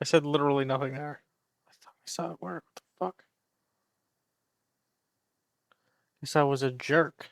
I said literally nothing there. I thought I saw it work. What the fuck? Guess I was a jerk.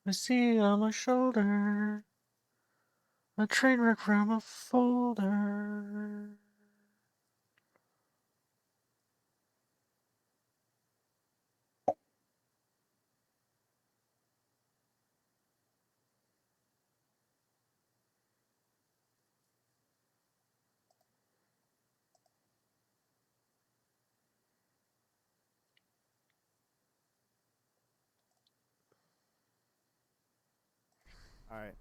I see on my shoulder a train wreck from a folder. All right.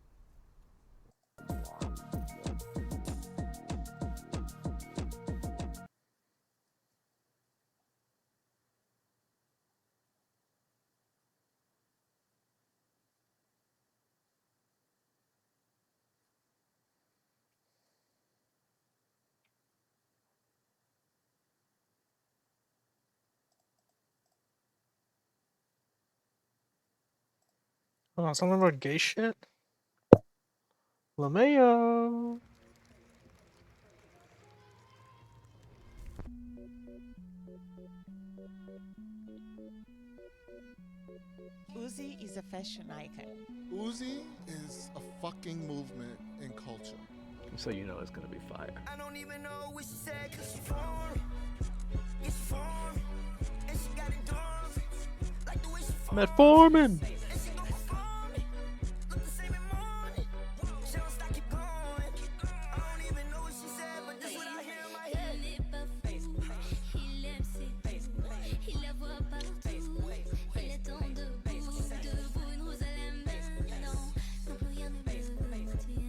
Hold on, something about gay shit? LeMayo! Uzi is a fashion icon. Uzi is a fucking movement in culture. So you know it's gonna be fire. I don't even know what she said, cause she foreign. It's foreign. And she got it done. Like the way she Metformin! And she gon' perform it. Look the same in morning. She don't stop, keep going. I don't even know what she said, but this what I hear in my head. Il n'est pas fou, il aime ses goûts, il la voit partout, il attend debout, une rose à la main, non plus rien ne le tient.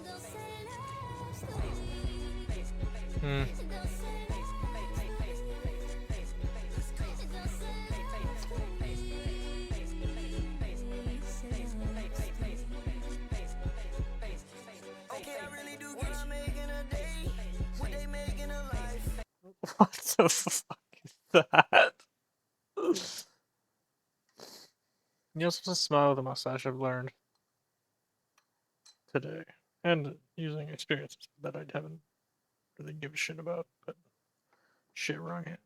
Dans ses love stories, Hmm. dans ses love Okay, I really do get what I make in a day. What they make in a life. What the fuck is that? You're supposed to smile with a mustache, I've learned. Today. And using experiences that I haven't really give a shit about, but shit, wrong hand.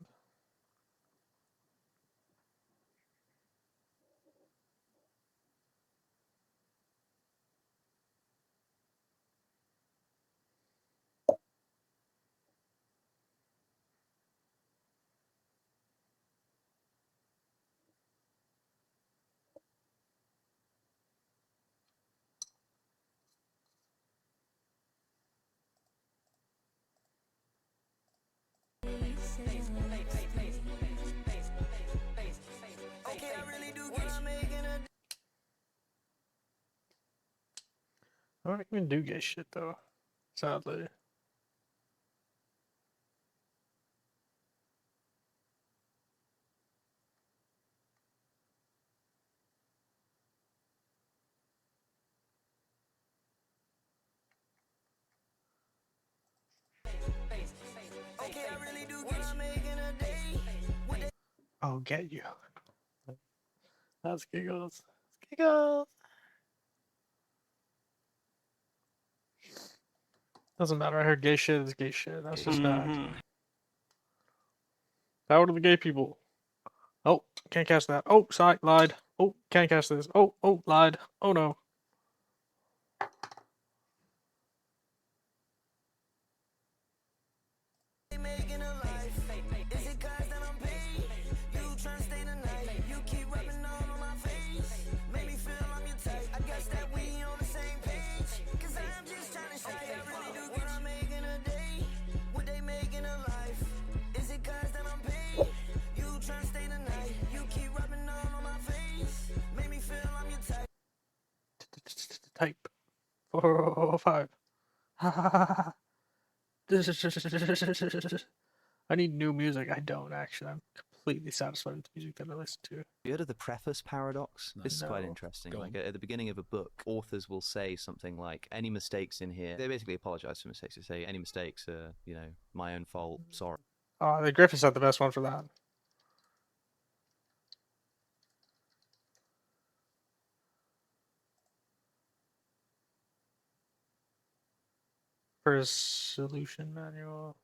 Okay, I really do get what I make in a day. I don't even do gay shit though, sadly. Okay, I really do get what I make in a day. What they I'll get you. That's giggles. Giggles! Doesn't matter, I heard gay shit is gay shit. That's just fact. Power to the gay people. Oh, can't cast that. Oh, sorry, lied. Oh, can't cast this. Oh, lied. Oh no. make in a life. Is it cause that I'm paid? You tryna stay the night. You keep rubbing on my face. Make me feel I'm your type. I guess that we on the same page. Cause I'm just tryna show you I really do get what I make in a day. What they make in a life. Is it cause that I'm paid? You tryna stay the night. You keep rubbing on my face. Make me feel I'm your type. type 405. I need new music. I don't actually. I'm completely satisfied with the music that I listen to. You heard of the preface paradox? This is quite No. interesting. Go Like on. at the beginning of a book, authors will say something like, "Any mistakes in here?" They basically apologize for mistakes. They say, "Any mistakes are, my own fault. Sorry." The Griffiths had the best one for that. For his solution manual.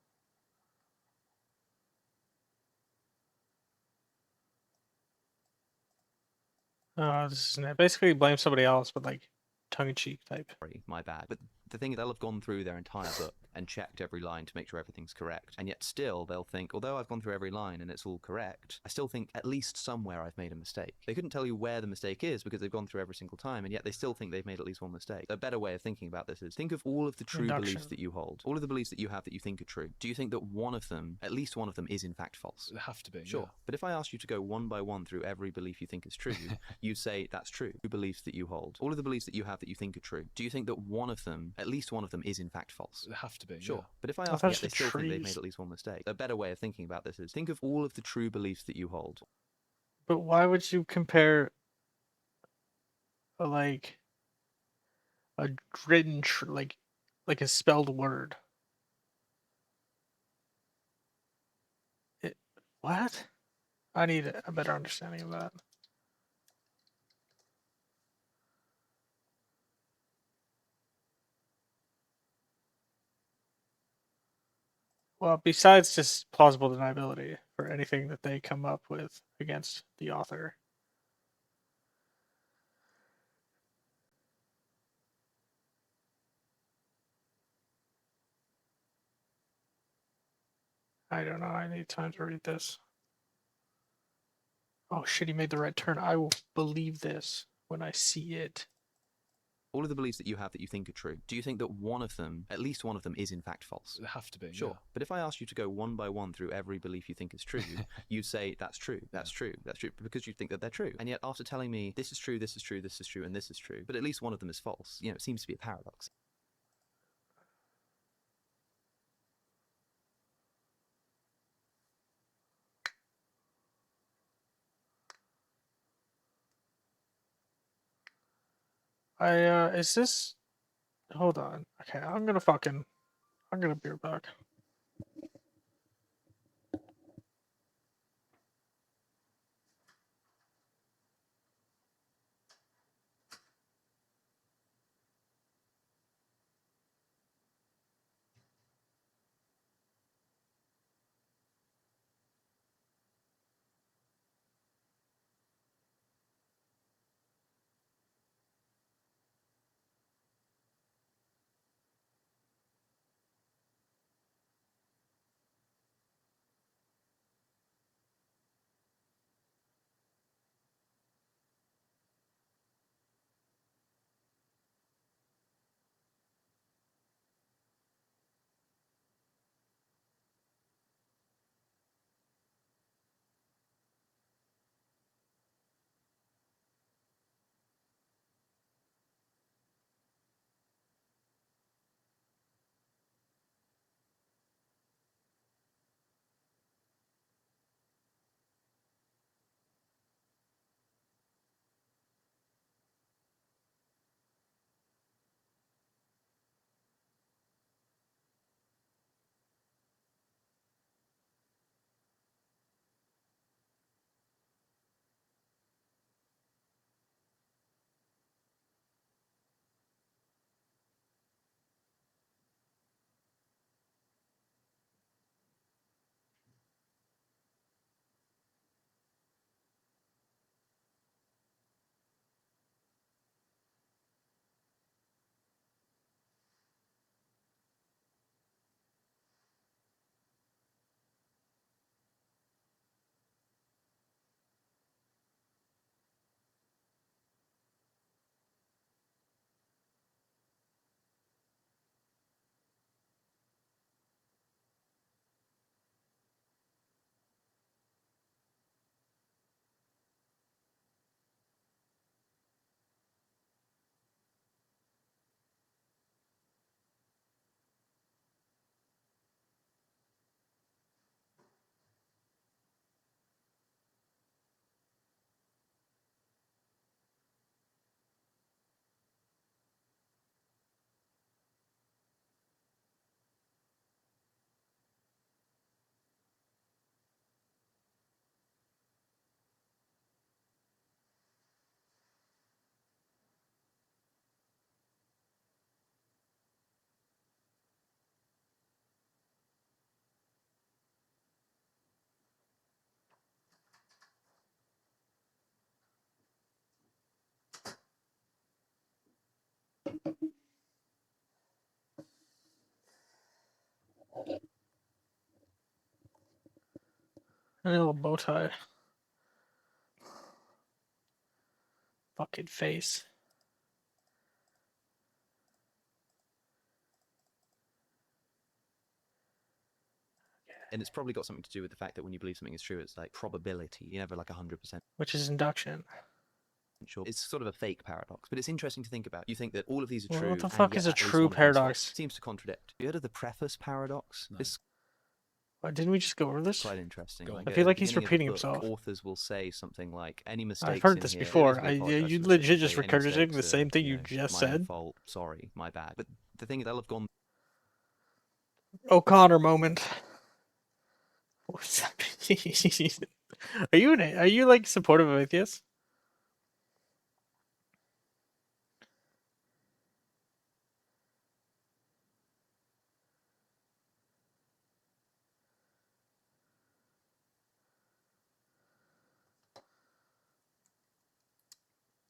This isn't it. Basically, blame somebody else, but like tongue-in-cheek type. Sorry, my bad. But the thing is, they'll have gone through their entire book and checked every line to make sure everything's correct. And yet still, they'll think, although I've gone through every line and it's all correct, I still think at least somewhere I've made a mistake. They couldn't tell you where the mistake is because they've gone through every single time, and yet they still think they've made at least one mistake. A better way of thinking about this is think of all of the true beliefs Induction. that you hold, all of the beliefs that you have that you think are true. Do you think that one of them, at least one of them, is in fact false? They have to be. Sure. Yeah. But if I asked you to go one by one through every belief you think is true, you'd say that's true. Beliefs that you hold, all of the beliefs that you have that you think are true. Do you think that one of them, at least one of them, is in fact false? They have to be. Sure. Yeah. But if I I ask, thought yet it's they the still think they've trees. made at least one mistake. A better way of thinking about this is think of all of the true beliefs that you hold. But why would you compare like a written like a spelled word? What? I need a better understanding of that. Well, besides just plausible deniability for anything that they come up with against the author. I don't know. I need time to read this. Oh shit, he made the right turn. I will believe this when I see it. All of the beliefs that you have that you think are true. Do you think that one of them, at least one of them, is in fact false? They have to be. Sure. Yeah. But if I asked you to go one by one through every belief you think is true, you'd say that's true, that's true, that's true, because you think that they're true. And yet after telling me this is true, this is true, this is true, and this is true, but at least one of them is false, it seems to be a paradox. Is this? Hold on. Okay, I'm gonna be right back. a little bow tie. Fucking face. And it's probably got something to do with the fact that when you believe something is true, it's like probability. You're never like 100% Which is induction. sure. It's sort of a fake paradox, but it's interesting to think about. You think that all of these are Well, true. what the and fuck yet is a at least true one of them is false. paradox? It seems to contradict. Have you heard of the preface paradox? No. This Didn't we just go over this? quite interesting. Go on. I at feel the like he's beginning of the repeating book, himself. Authors will say something like, "Any mistakes." I've heard in this here-" before. They basically apologize You for the legit mistakes. just They say, "Any regurgitating the mistakes same are, thing you just my said. own fault. Sorry, my bad." But the thing is, they'll have gone O'Connor moment. What's that? Are you like supportive of atheists?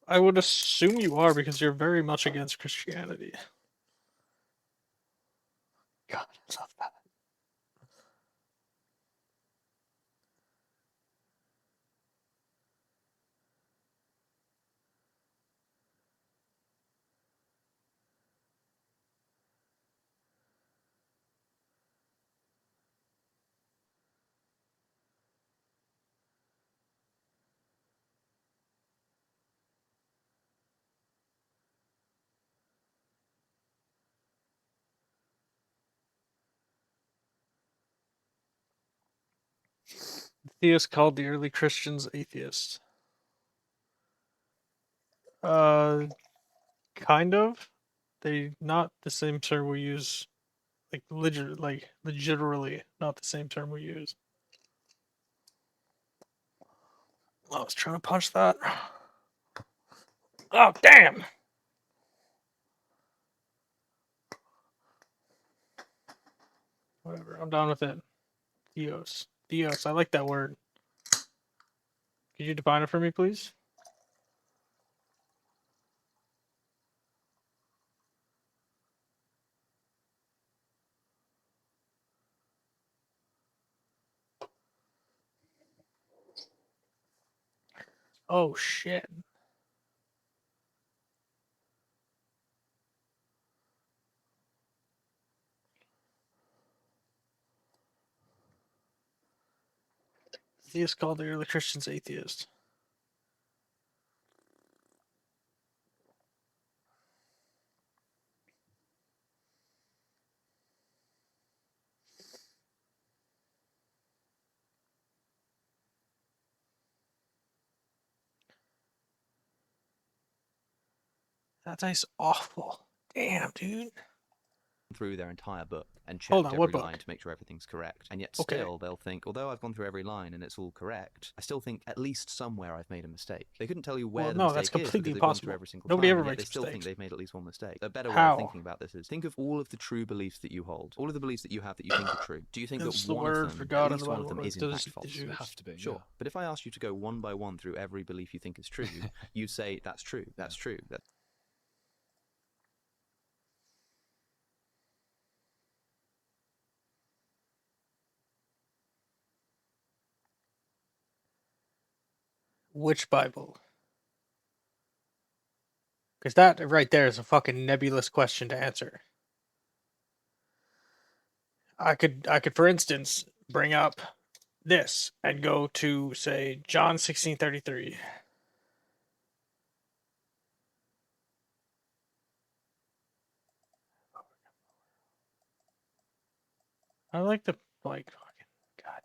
I would assume you are because you're very much against Christianity. God, I love that. Theists called the early Christians atheists. Kind of. They not the same term we use, like literally not the same term we use. I was trying to punch that. Oh damn! Whatever, I'm done with it. Theos. Theos, I like that word. Could you define it for me, please? Oh shit. Theists called the early Christians atheists. That tastes awful. Damn, dude. through their entire book and Hold checked on, what every book? line to make sure everything's correct. And yet Okay. still they'll think, although I've gone through every line and it's all correct, I still think at least somewhere I've made a mistake. They couldn't tell you where Well, the no, mistake that's is because completely they've gone impossible. through every single Nobody time, ever and yet makes they still think mistakes. they've made at least one mistake. A better way How? of thinking about this is think of all of the true beliefs that you hold, all of the beliefs that you have that you think are true. Do you think It's that the one word of them, for God at in least the one of Bible, them, is in does- fact false? did you- It have to be. Sure, Yeah. but if I asked you to go one by one through every belief you think is true, you say that's true, that's true. Which Bible? Because that right there is a fucking nebulous question to answer. I could, for instance, bring up this and go to say John 16:33. I like the fucking goddamn.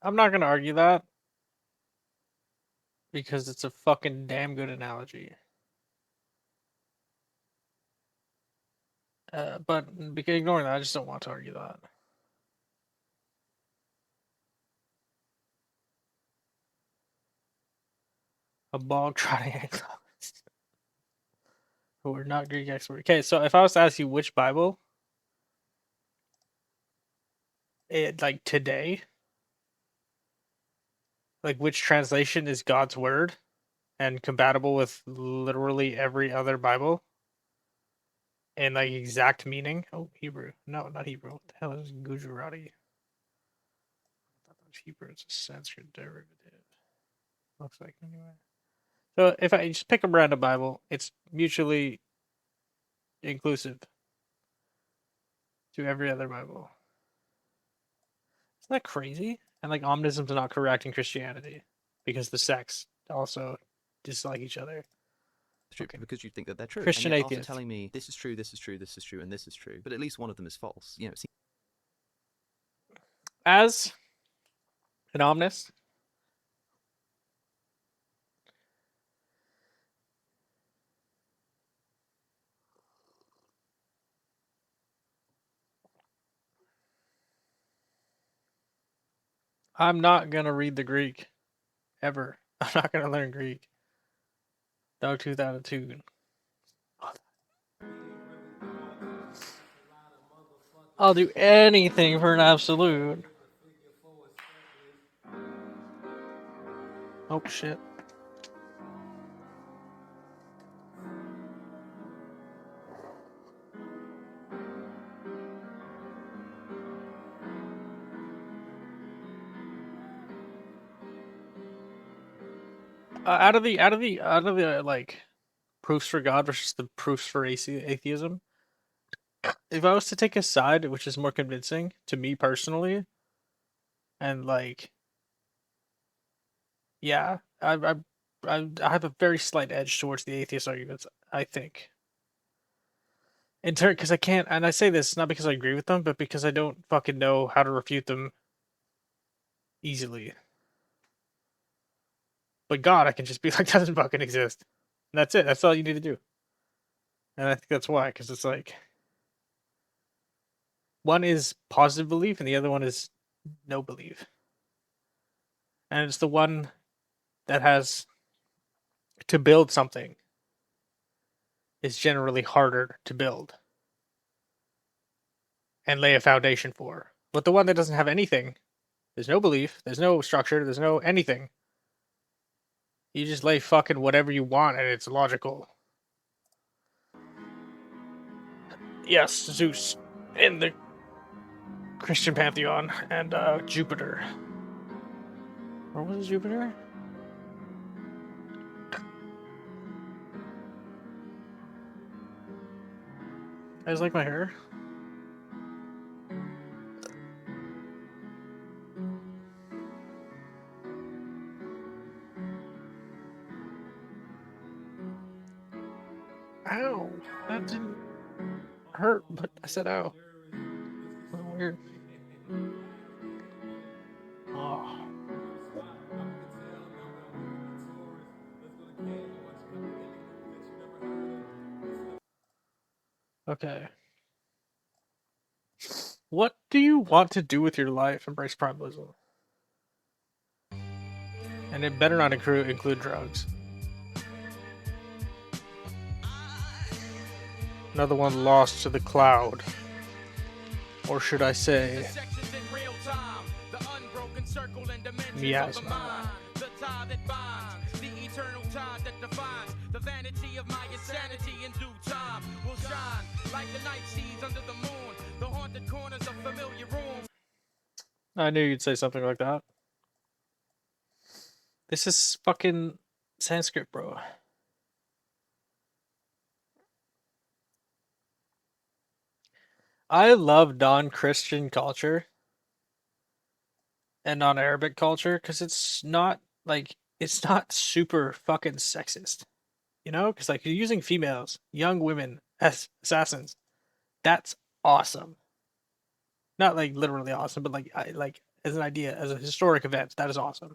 I'm not gonna argue that because it's a fucking damn good analogy. But ignoring that, I just don't want to argue that. A bog trotting anglist who are not Greek experts. Okay, so if I was to ask you which Bible, like today, like which translation is God's word, and compatible with literally every other Bible and like exact meaning. Oh, Hebrew. No, not Hebrew. What the hell is Gujarati? I thought that was Hebrew. It's a Sanskrit derivative. Looks like anyway. So if I just pick a random Bible, it's mutually inclusive to every other Bible. Isn't that crazy? And like omnism's not correct in Christianity because the sects also dislike each other. True, Okay. because you think that they're true. Christian and yet atheist. After telling me this is true, this is true, this is true, and this is true, but at least one of them is false. You know, it As an omnist, I'm not gonna read the Greek ever. I'm not gonna learn Greek. Dog tooth out of tune. I'll do anything for an absolute. Oh shit. Out of the like proofs for God versus the proofs for atheism, if I was to take a side which is more convincing to me personally, and like, yeah, I have a very slight edge towards the atheist arguments. I think, in turn, because I can't, and I say this not because I agree with them, but because I don't fucking know how to refute them easily. But God, I can just be like, doesn't fucking exist. And that's it. That's all you need to do. And I think that's why, because it's like, one is positive belief and the other one is no belief. And it's the one that has to build something is generally harder to build and lay a foundation for. But the one that doesn't have anything, there's no belief, there's no structure, there's no anything. You just lay fucking whatever you want and it's logical. Yes, Zeus in the Christian pantheon and Jupiter. Or was it Jupiter? You guys like my hair? Ow! That didn't hurt, but I said ow. A little weird. Oh. Okay. What do you want to do with your life? Embrace primalism. And it better not include drugs. Another one lost to the cloud. Or should I say, miasma. The tie that binds, the eternal tie that defines the vanity of my insanity in due time will shine like the night seas under the moon, the haunted corners of familiar rooms. I knew you'd say something like that. This is fucking Sanskrit, bro. I love non-Christian culture and non-Arabic culture because it's not like it's not super fucking sexist, you know? Because like you're using females, young women as assassins. That's awesome. Not like literally awesome, but like like as an idea, as a historic event, that is awesome.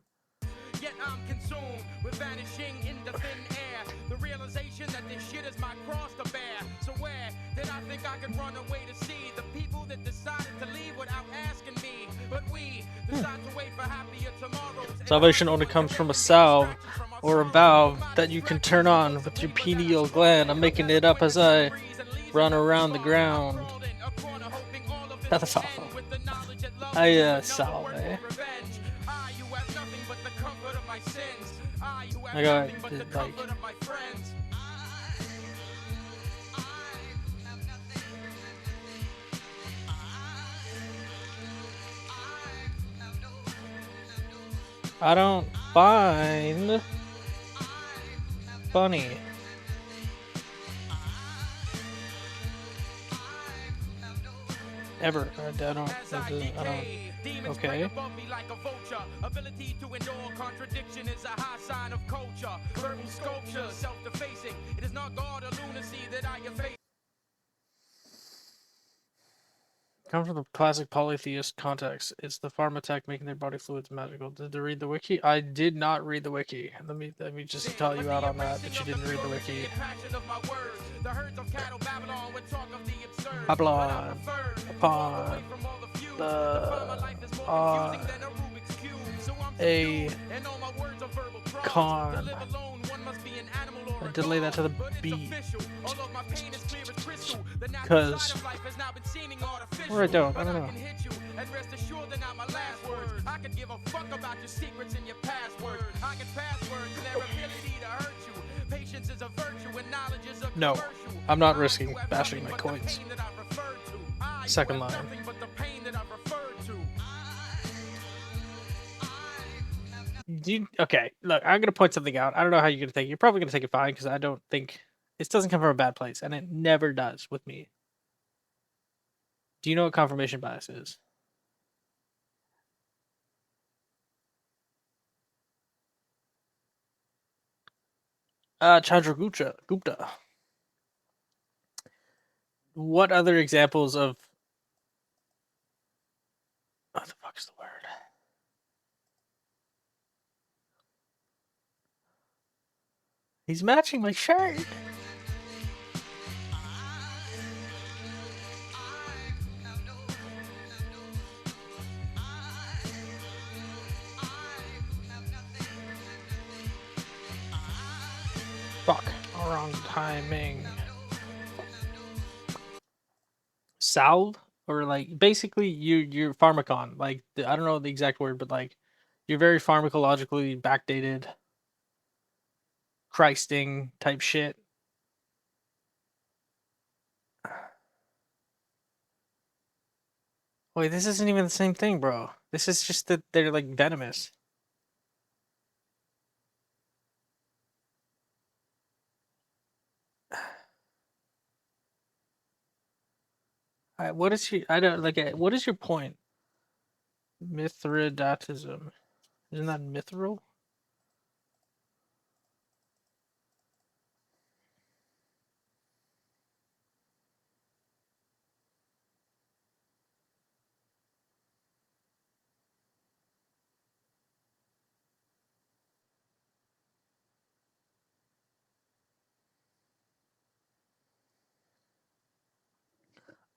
Yet I'm consumed with vanishing in the thin air. The realization that this shit is my cross to bear. So where did I think I could run away to see the people that decided to leave without asking me? But we decide to wait for happier tomorrows. Salvation only comes from a salve or a valve that you can turn on with your pineal gland. I'm making it up as I run around the ground. That's awful. Salve. I got nothing but the like comfort of my friends. I don't find funny. Ever. I don't. As I decay, demons prey Okay. above me like a vulture. Ability to endure contradiction is a high sign of culture. Verbal sculpture, self-defacing. It is not God or lunacy that I efface. Come from the classic polytheist context. It's the pharmatech making their body fluids magical. Did you read the wiki? I did not read the wiki. Let me just tell you out on that you didn't read the wiki. Babylon upon a con. I delay that to the beat. Because or I don't know. And rest assured they're not my last words. I could give a fuck about your secrets and your passwords. I can passwords their ability to hurt you. Patience is a virtue and knowledge is a No, commercial. I'm not risking bashing my coins. Second line. Okay, look, I'm gonna point something out. I don't know how you're gonna take it. You're probably gonna take it fine because I don't think this doesn't come from a bad place, and it never does with me. Do you know what confirmation bias is? Gupta. What other examples of what the fuck is the word? He's matching my shirt. Fuck. Wrong timing. Salve? Or like basically you're pharmacon. Like I don't know the exact word, but like you're very pharmacologically backdated. Christing type shit. Wait, this isn't even the same thing, bro. This is just that they're like venomous. What is your? I don't like. What is your point? Mithridatism, isn't that mithril?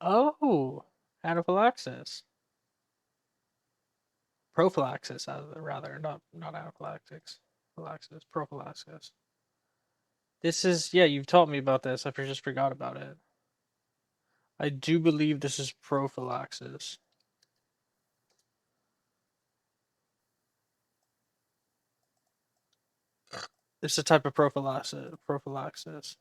Oh, anaphylaxis. Prophylaxis, rather, not anaphylaxis. Prophylaxis. This is, yeah, you've taught me about this. I just forgot about it. I do believe this is prophylaxis. It's a type of prophylaxis.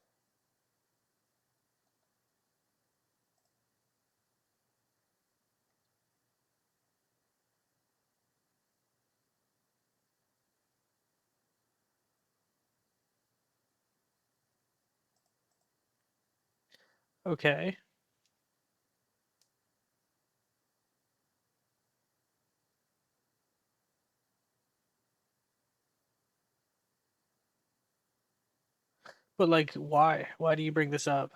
Okay. But like, why? Why do you bring this up?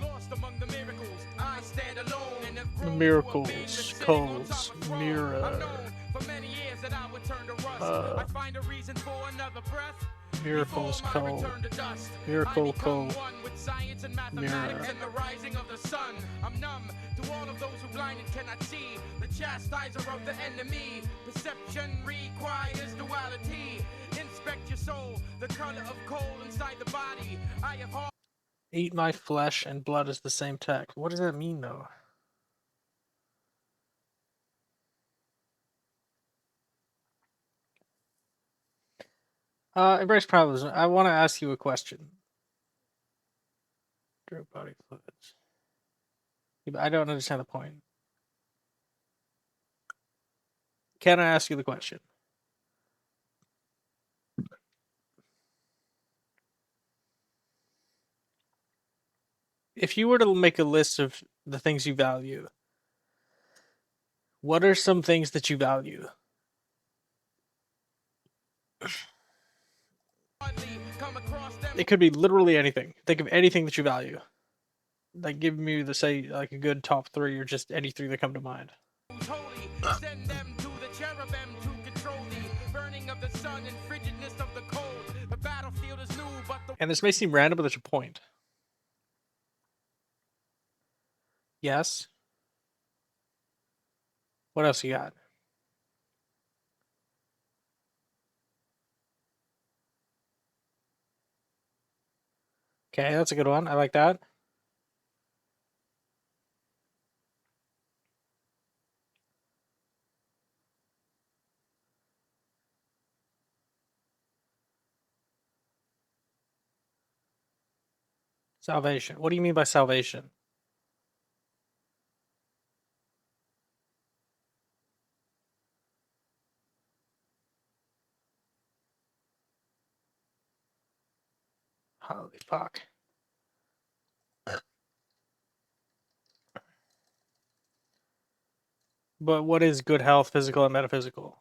Lost among the miracles, I stand alone and have The grown miracles, to a being that's sitting on codes, top of throne. mirror. I've known for many years that I would turn to rust. I find a reason for another breath. Miracles, Before my cold. return to dust, Miracle, I become cold. one with science and mathematics and the rising of the sun. I'm numb to all of those who blinded cannot see. The chastiser of the enemy. Perception requires duality. Inspect your soul, the color of coal inside the body. I have heart. Eat my flesh and blood is the same text. What does that mean, though? Embrace Probabilism. I want to ask you a question. Drug body fluids. Yeah, but I don't understand the point. Can I ask you the question? If you were to make a list of the things you value, what are some things that you value? It could be literally anything. Think of anything that you value. Like, give me the say like a good top 3 or just any 3 that come to mind. Send them to the cherubim to control the burning of the sun and frigidness of the cold. The battlefield is new, but the And this may seem random, but there's a point. Yes. What else you got? Okay, that's a good one. I like that. Salvation. What do you mean by salvation? Holy fuck. But what is good health, physical and metaphysical?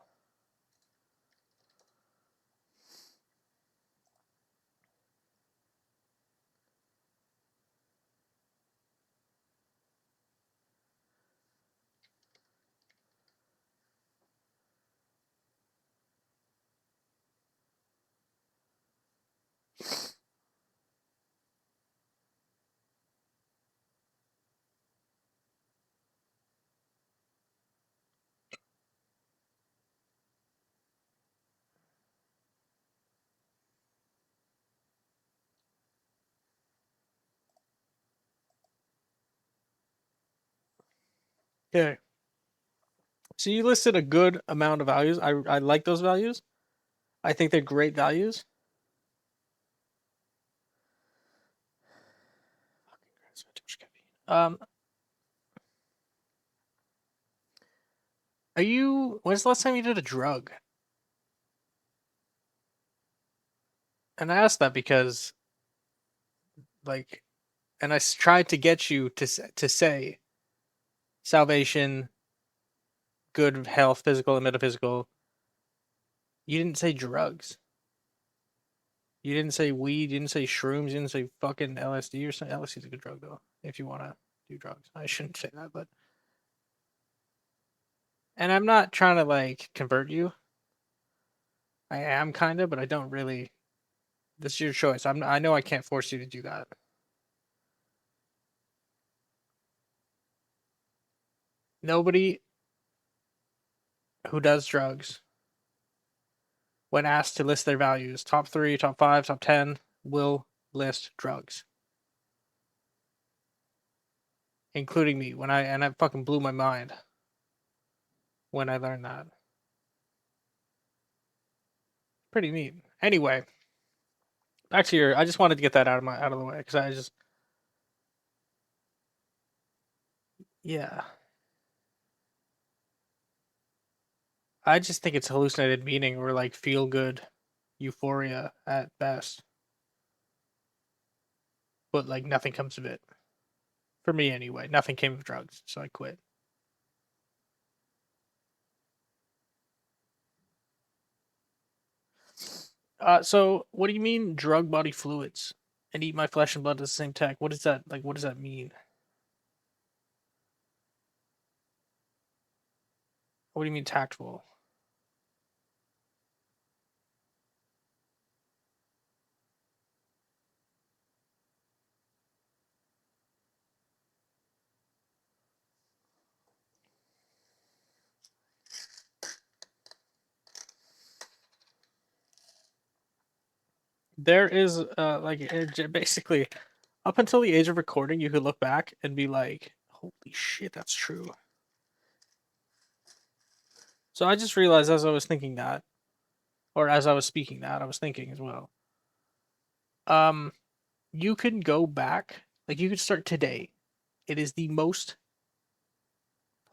Okay. So you listed a good amount of values. I like those values. I think they're great values. Are you? When's the last time you did a drug? And I asked that because, like, and I tried to get you to say salvation, good health, physical and metaphysical. You didn't say drugs. You didn't say weed. You didn't say shrooms. You didn't say fucking LSD or something. LSD is a good drug though. If you want to do drugs, I shouldn't say that, but. And I'm not trying to like convert you. I am kind of, but I don't really. This is your choice. I know I can't force you to do that. Nobody who does drugs, when asked to list their values, top 3, top 5, top 10, will list drugs. Including me. And I fucking blew my mind when I learned that. Pretty neat. Anyway, back to your. I just wanted to get that out of the way because I just. Yeah. I just think it's hallucinated meaning or like feel good euphoria at best. But like nothing comes of it. For me anyway. Nothing came of drugs, so I quit. So what do you mean drug body fluids and eat my flesh and blood at the same tech? What is that like? What does that mean? What do you mean tactful? There is basically up until the age of recording, you could look back and be like, "Holy shit, that's true." So I just realized as I was thinking that, or as I was speaking that, I was thinking as well. You can go back, like you could start today. It is the most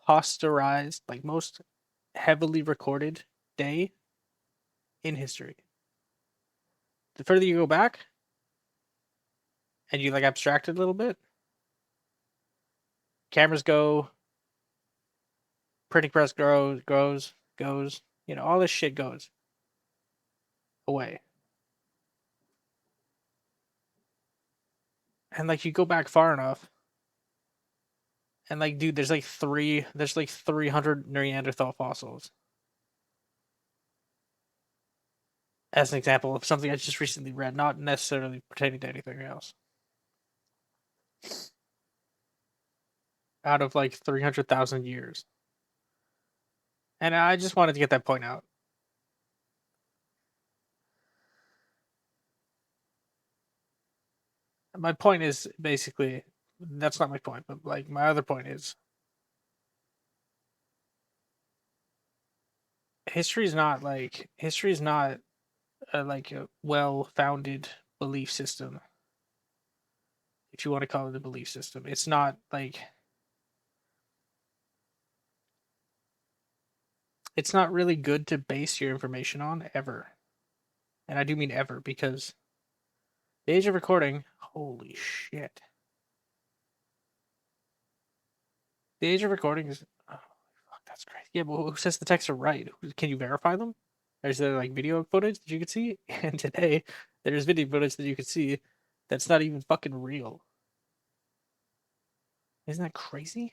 posterized, like most heavily recorded day in history. The further you go back, and you like abstract it a little bit, cameras go, printing press goes, you know, all this shit goes away. And like you go back far enough, and like dude, there's like 300 Neanderthal fossils. As an example of something I just recently read, not necessarily pertaining to anything else. Out of like 300,000 years. And I just wanted to get that point out. My point is basically, that's not my point, but like my other point is, history is not like a well-founded belief system. If you want to call it a belief system, it's not like, it's not really good to base your information on ever. And I do mean ever, because the age of recording, holy shit. The age of recording is, oh fuck, that's crazy. Yeah, but who says the texts are right? Can you verify them? Or is there like video footage that you could see? And today, there's video footage that you could see that's not even fucking real. Isn't that crazy?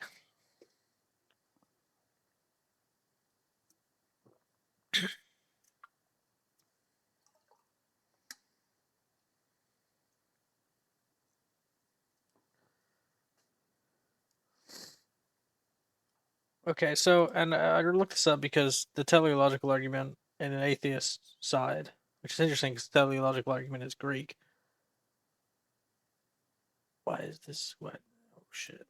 Okay, so, and I looked this up because the teleological argument in an atheist side, which is interesting because teleological argument is Greek. Why is this what? Oh shit.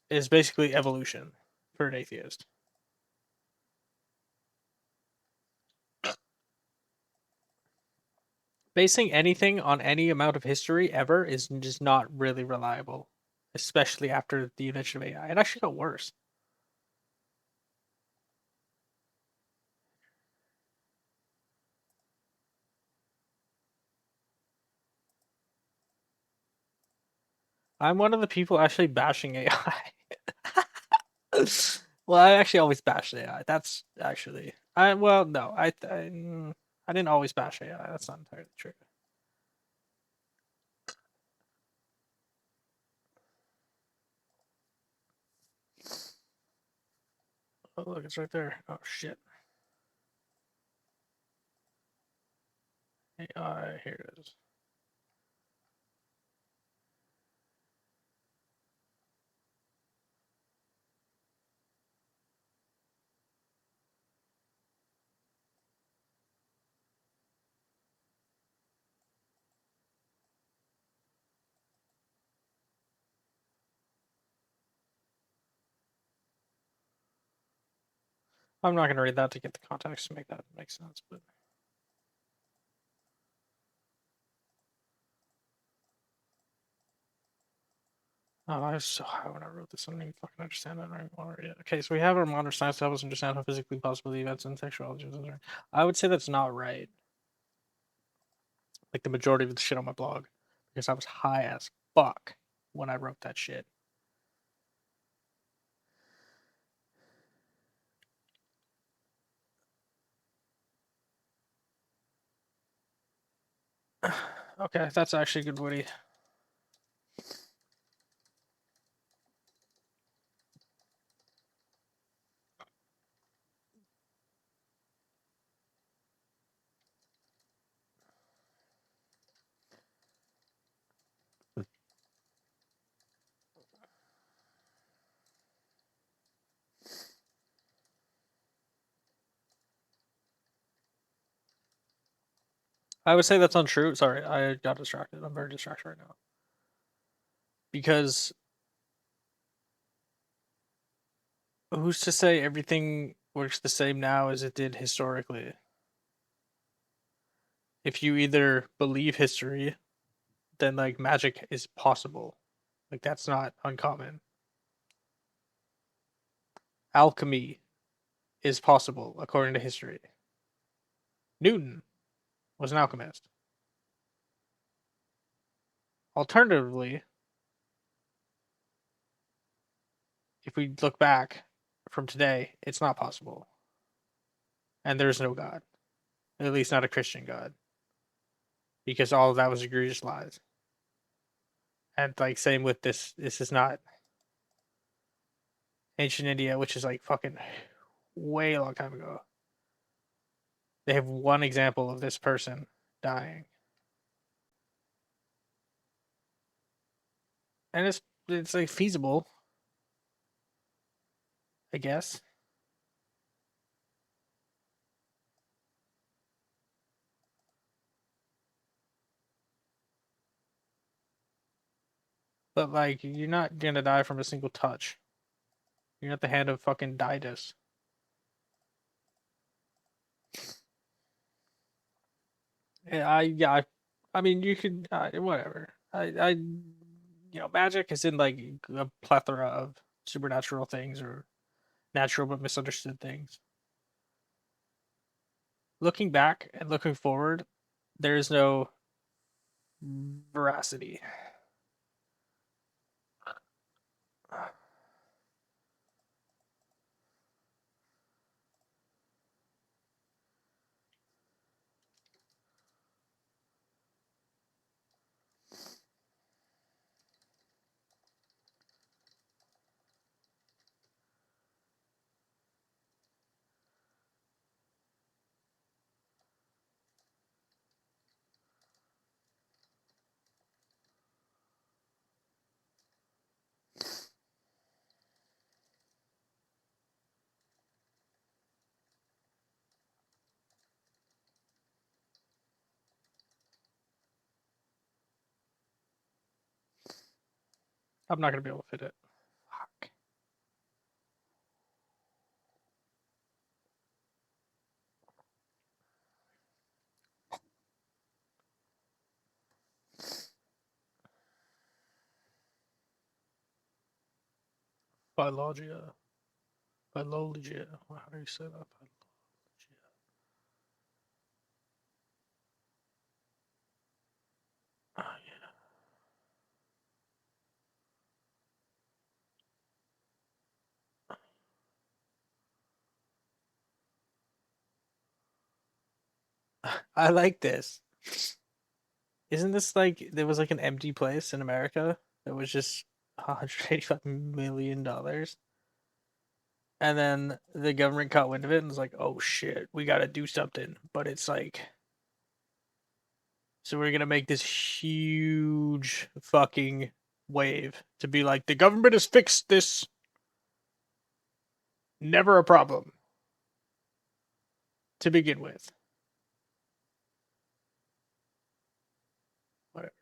Is basically evolution for an atheist. Basing anything on any amount of history ever is just not really reliable, especially after the invention of AI. It actually got worse. I'm one of the people actually bashing AI. Well, I actually always bash AI. That's actually I didn't always bash AI. That's not entirely true. Oh look, it's right there. Oh shit. AI, here it is. I'm not gonna read that to get the context to make that make sense, but oh, I was so high when I wrote this. I don't even fucking understand that. I don't even want to read it. Okay, so we have our modern science to help us understand how physically possible the events and sexuality. I would say that's not right. Like the majority of the shit on my blog, because I was high as fuck when I wrote that shit. Okay, that's actually good, Woody. I would say that's untrue. Sorry, I got distracted. I'm very distracted right now. Because who's to say everything works the same now as it did historically. If you either believe history, then like magic is possible. Like that's not uncommon. Alchemy is possible according to history. Newton was an alchemist. Alternatively, if we look back from today, it's not possible. And there's no God. At least not a Christian God. Because all of that was egregious lies. And like same with this is not ancient India, which is like fucking way a long time ago. They have one example of this person dying. And it's like feasible, I guess. But like you're not gonna die from a single touch. You're not the hand of fucking Didas. Yeah, I mean you could whatever. Magic is in like a plethora of supernatural things or natural but misunderstood things. Looking back and looking forward, there is no veracity. I'm not gonna be able to fit it. Fuck. Biologia. How do you say that? Oh, yeah. I like this. Isn't this like there was like an empty place in America that was just $185 million? And then the government caught wind of it and was like, oh shit, we gotta do something. But it's like, so we're gonna make this huge fucking wave to be like, the government has fixed this. Never a problem to begin with. Whatever.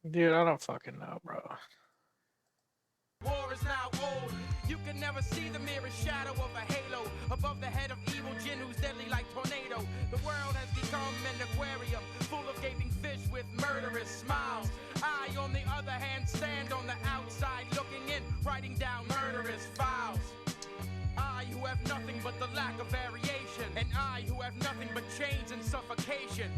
Dude, I don't fucking know, bro. War is now old. You can never see the merest shadow of a halo above the head of evil Jinn who's deadly like tornado. The world has become an aquarium full of gaping fish with murderous smiles. I, on the other hand, stand on the outside looking in, writing down murderous files. I who have nothing but the lack of variation, and I who have nothing but chains and suffocation.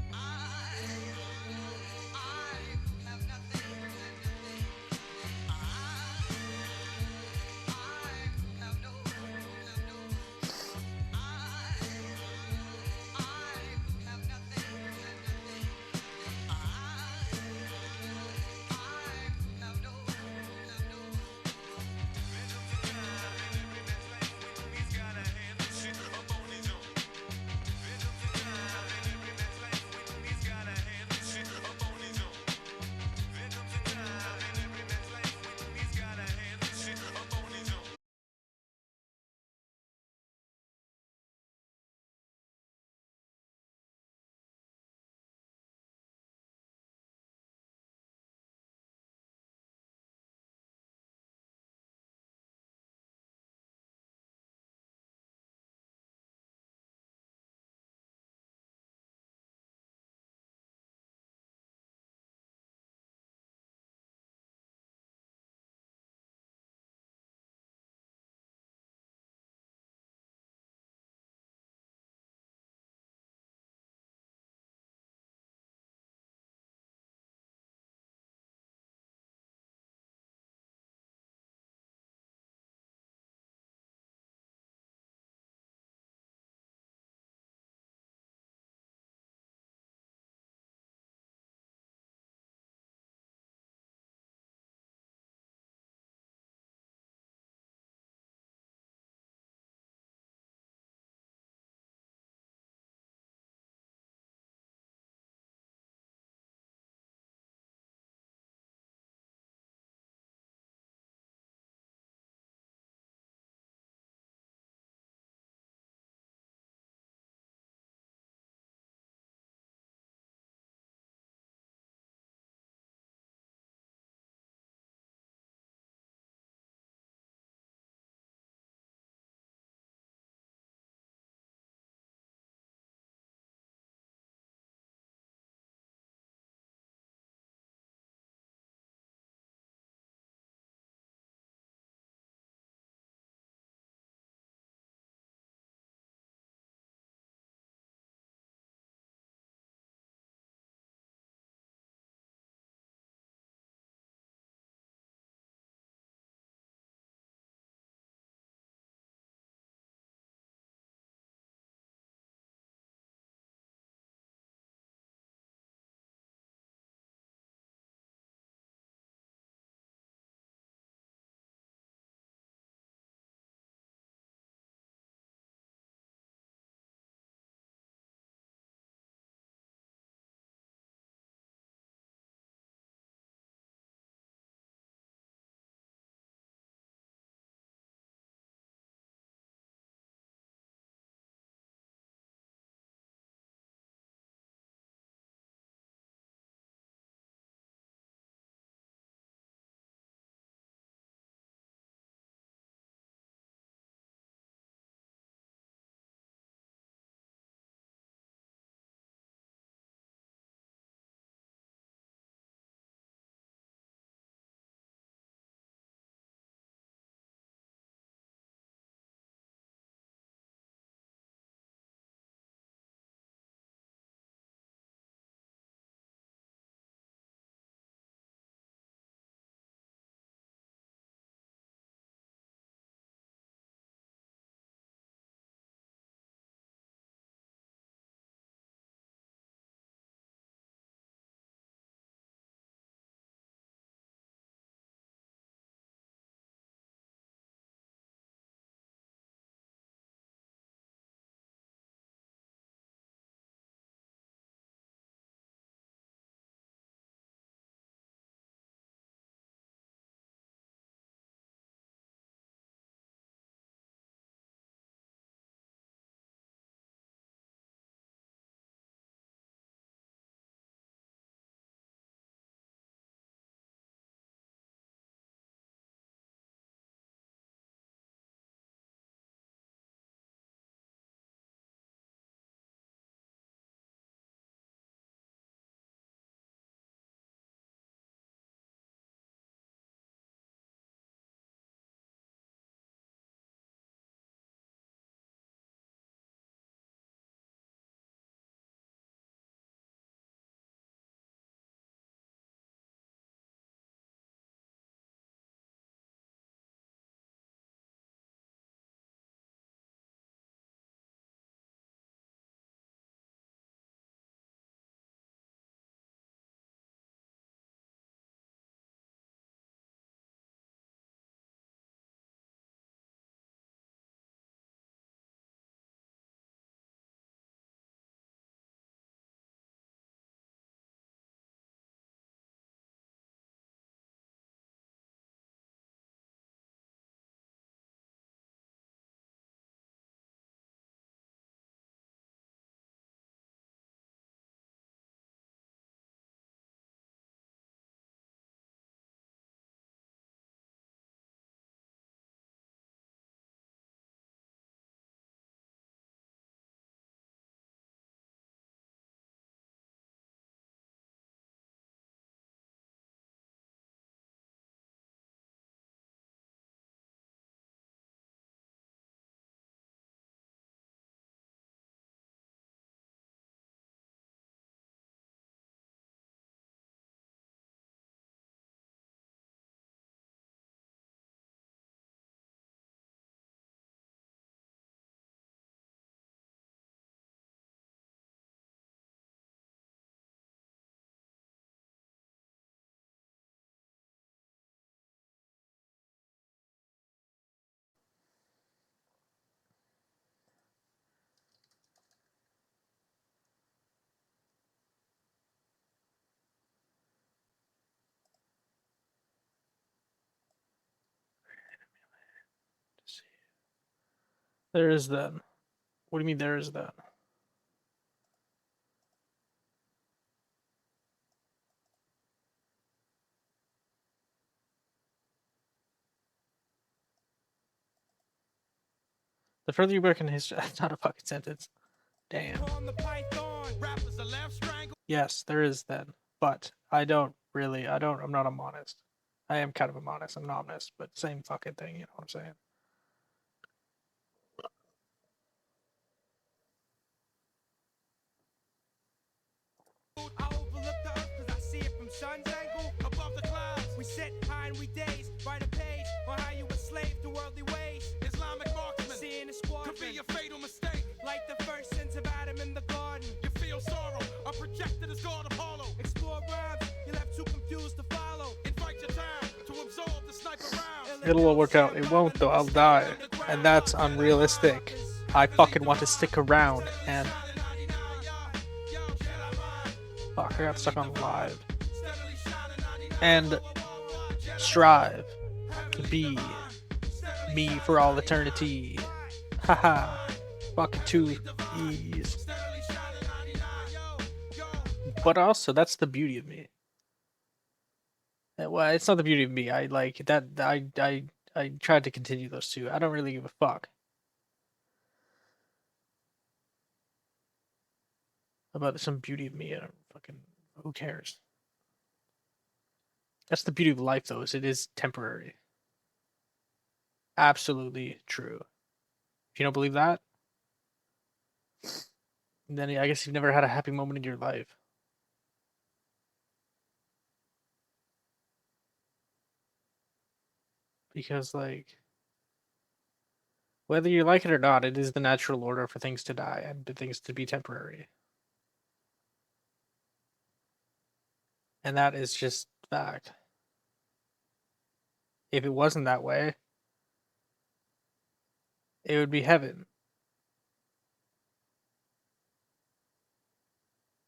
There is then. What do you mean there is then? The further you work in history, that's not a fucking sentence. Damn. On the python, rappers are left strangled. Yes, there is then. But I'm not a monist. I am kind of a monist. I'm not honest, but same fucking thing, you know what I'm saying? I overlook the earth 'cause I see it from sun's angle. Above the clouds, we sit high and we daze. Write a page on how you were slave to worldly ways. Islamic marksman, seeing a squad could be a fatal mistake. Like the first sins of Adam in the garden. You feel sorrow, are projected as God Apollo. Explore rhymes, you're left too confused to follow. Invite your time to absorb the sniper rounds. It'll all work out. It won't though, I'll die. And that's unrealistic. I fucking want to stick around and fuck, I got stuck on live. And strive to be me for all eternity. Haha. Fucking 2 E's. But also, that's the beauty of me. Well, it's not the beauty of me. I like that. I tried to continue those two. I don't really give a fuck about some beauty of me. I don't fucking. Who cares? That's the beauty of life, though. Is it is temporary. Absolutely true. If you don't believe that, then I guess you've never had a happy moment in your life. Because, like, whether you like it or not, it is the natural order for things to die and for things to be temporary. And that is just fact. If it wasn't that way, it would be heaven.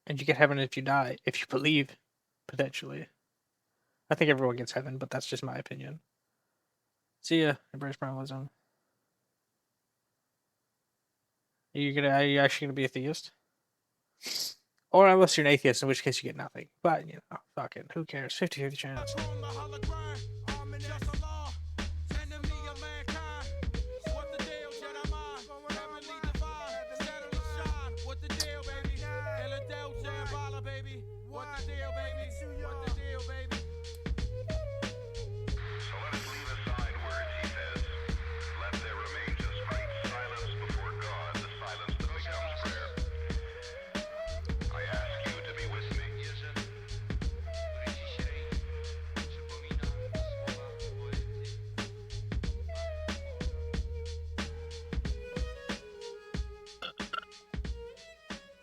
And you get heaven if you die, if you believe, potentially. I think everyone gets heaven, but that's just my opinion. See ya, embrace primalism. Are you actually gonna be a theist? Or unless you're an atheist, in which case you get nothing. But, you know, fucking, who cares? 50-50 chance.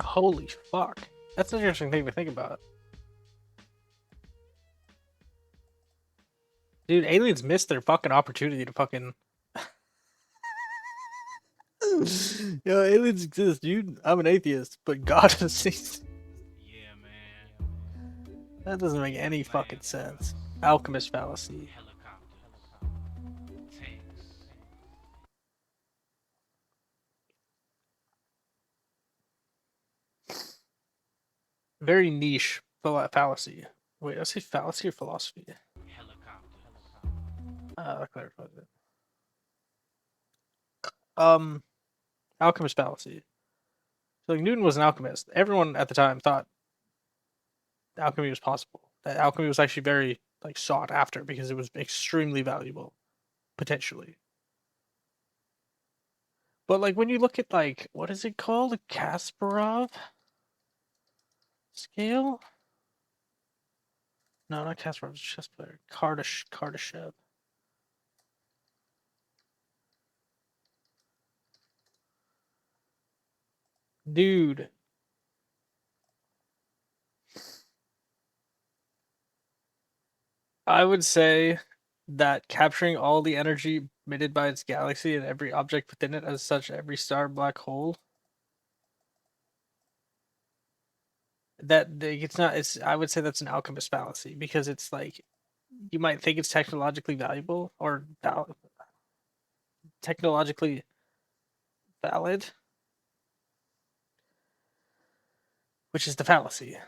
Holy fuck. That's an interesting thing to think about. Dude, aliens missed their fucking opportunity to fucking... Yo, aliens exist, dude. I'm an atheist, but God exists. Yeah, man. That doesn't make any fucking sense. Alchemist fallacy. Very niche fallacy. Wait, did I say fallacy or philosophy? That clarifies it. Alchemist fallacy. So like Newton was an alchemist. Everyone at the time thought alchemy was possible. That alchemy was actually very like sought after because it was extremely valuable, potentially. But like when you look at like what is it called, the Kasparov scale? No, not Kasparov. It's chess player. Kardashev. Dude. I would say that capturing all the energy emitted by its galaxy and every object within it, as such, every star, black hole, that it's not. It's I would say that's an alchemist fallacy because it's like you might think it's technologically valuable or technologically valid, which is the fallacy.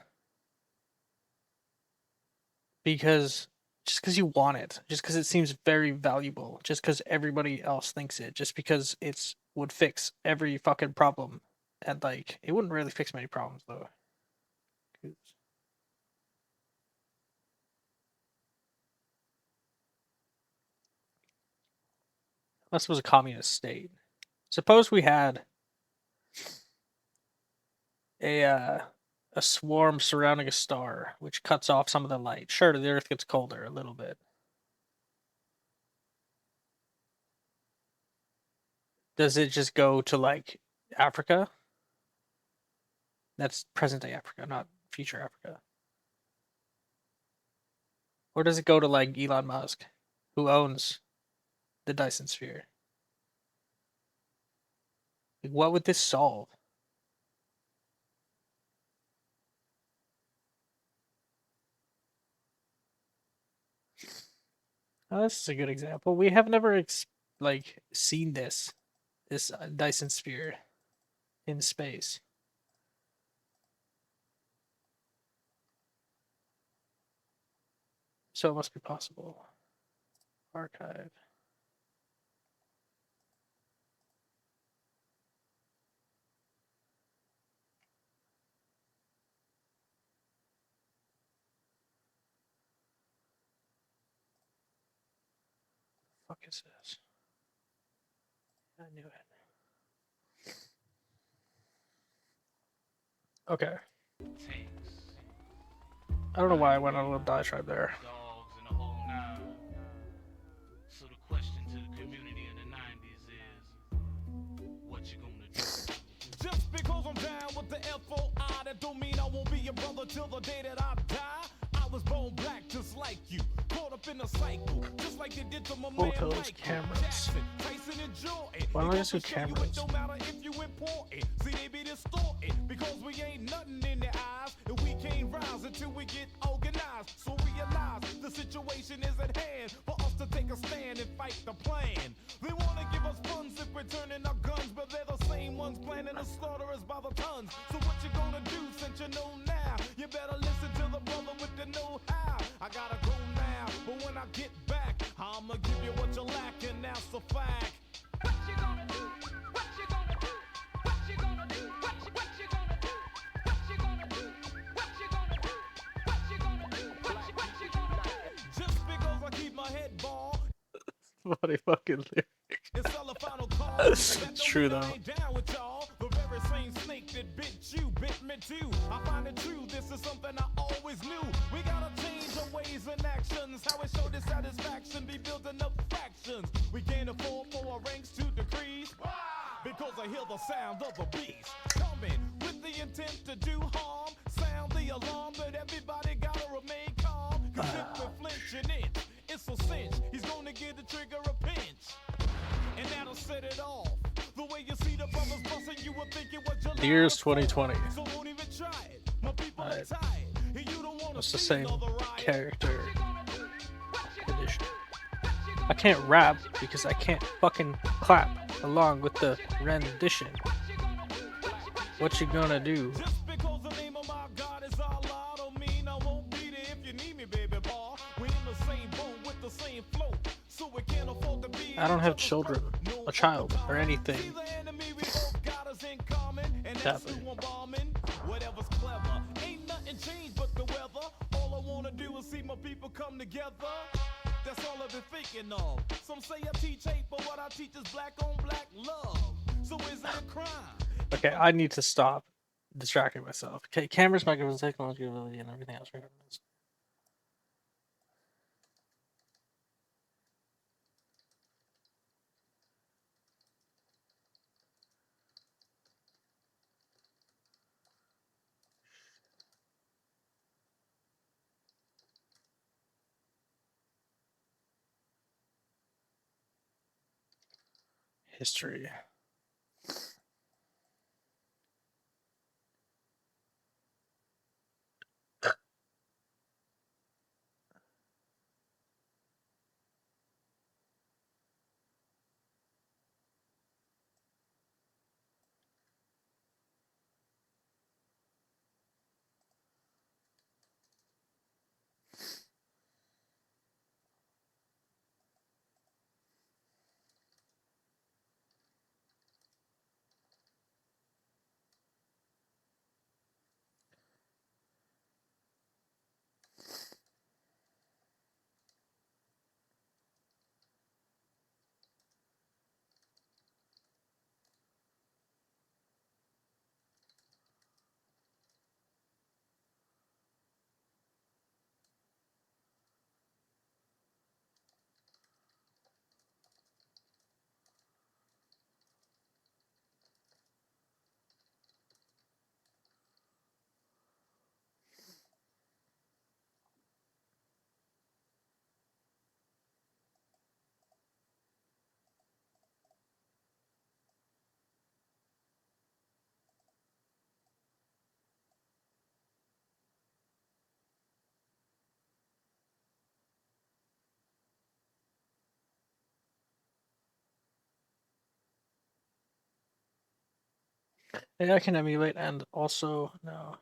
Because just because you want it, just because it seems very valuable, just because everybody else thinks it, just because it's would fix every fucking problem, and like it wouldn't really fix many problems though. 'Cause- Unless it was a communist state. Suppose we had a swarm surrounding a star, which cuts off some of the light. Sure, the Earth gets colder a little bit. Does it just go to like Africa? That's present day Africa, not future Africa. Or does it go to like Elon Musk, who owns the Dyson Sphere? Like, what would this solve? Oh, this is a good example. We have never like seen this Dyson Sphere in space. So it must be possible. Archive. Fuck is this? I knew it. Okay. I don't know why I went on a little diatribe there. Dogs and the whole nine. So the question to the community in the 90s is, what you gonna do? Just because I'm down with the FOI, that don't mean I won't be your brother till the day that I die. I was born black just like you, caught up in a cycle, just like they did to my man Photos, Michael cameras. Jackson, Tyson and Jordan. Why don't I They just do gonna show you cameras? it don't matter if you important. See, they be distorted because we ain't nothing in their eyes, and we can't rise until we get organized. So realize the situation is at hand for us to take a stand and fight the plan. They wanna give us funds if we're turning our guns, but they're the same ones planning to slaughter us by the tons. So what you gonna do since you know now? You better listen to the brother with the know-how. I gotta go now, but when I get back, I'ma give you what you're lacking. That's a fact. What you gonna do? What you gonna do? What you gonna do? What you gonna do? What you gonna do? What you gonna do? What you gonna do? What you gonna do? Just because I keep my head bald. Funny fucking lyric. It's all a final call. It's true though. I ain't down with y'all. The very same snake that bit you, bit me too. I find it true, this is something I always knew. We gotta change our ways and actions. How we show dissatisfaction, be building up factions. We can't afford for our ranks to decrease. Because I hear the sound of a beast coming with the intent to do harm. Sound the alarm, but everybody gotta remain calm. Cause if we're flinching it, it's a cinch. He's gonna give the trigger a pinch. And that'll set it off. The way you see the brothers busting, you would think it was your The year is 2020. So won't even try it. My people are Alright. tired. And you don't wanna It's the see same another riot. character edition. I can't rap because I can't fucking clap along with the rendition. What you gonna do? Just because the name of my God is Allah don't mean I won't be there if you need me, baby boy. We're in the same boat with the same flow. So we can't afford to be I don't have children, a child, or anything. See the enemy we both got us in common, and that's Sadly. who I'm bombing. Whatever's clever, ain't nothing changed but the weather. All I wanna do is see my people come together. That's all I've been thinking of. Some say I teach hate, but what I teach is black on black love. So is it a crime? Okay, I need to stop distracting myself. Okay, cameras, microphones, technology, ability, and everything else. History. Yeah, I can emulate and also no.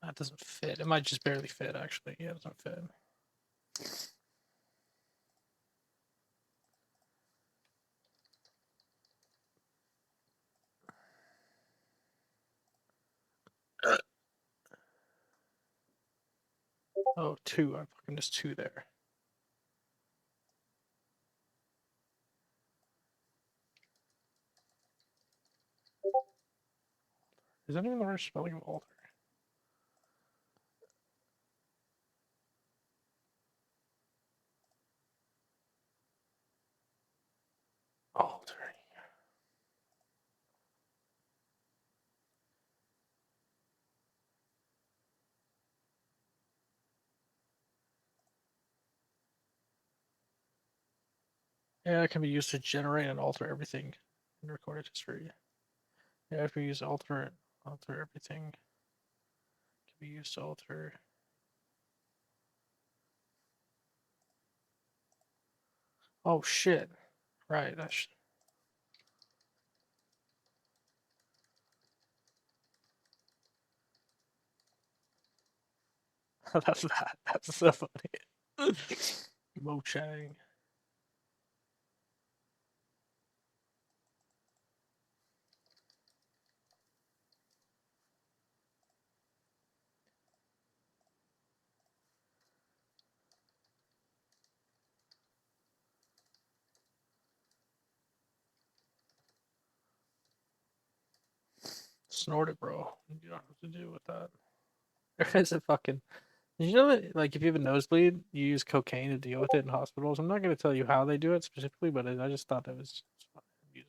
That doesn't fit. It might just barely fit, actually. Yeah, it doesn't fit. Oh, two. I fucking just two there. Is that even the right spelling of alter? Alter. Yeah, it can be used to generate and alter everything in recorded history. Yeah, if we use alter everything, can be used to alter. Oh shit! Right, that's. That's that. That's so funny. Mo Chang. Snort it, bro. You don't have to do with that. There is a fucking. Did you know that, like, if you have a nosebleed, you use cocaine to deal with it in hospitals? I'm not going to tell you how they do it specifically, but I just thought that was amusing.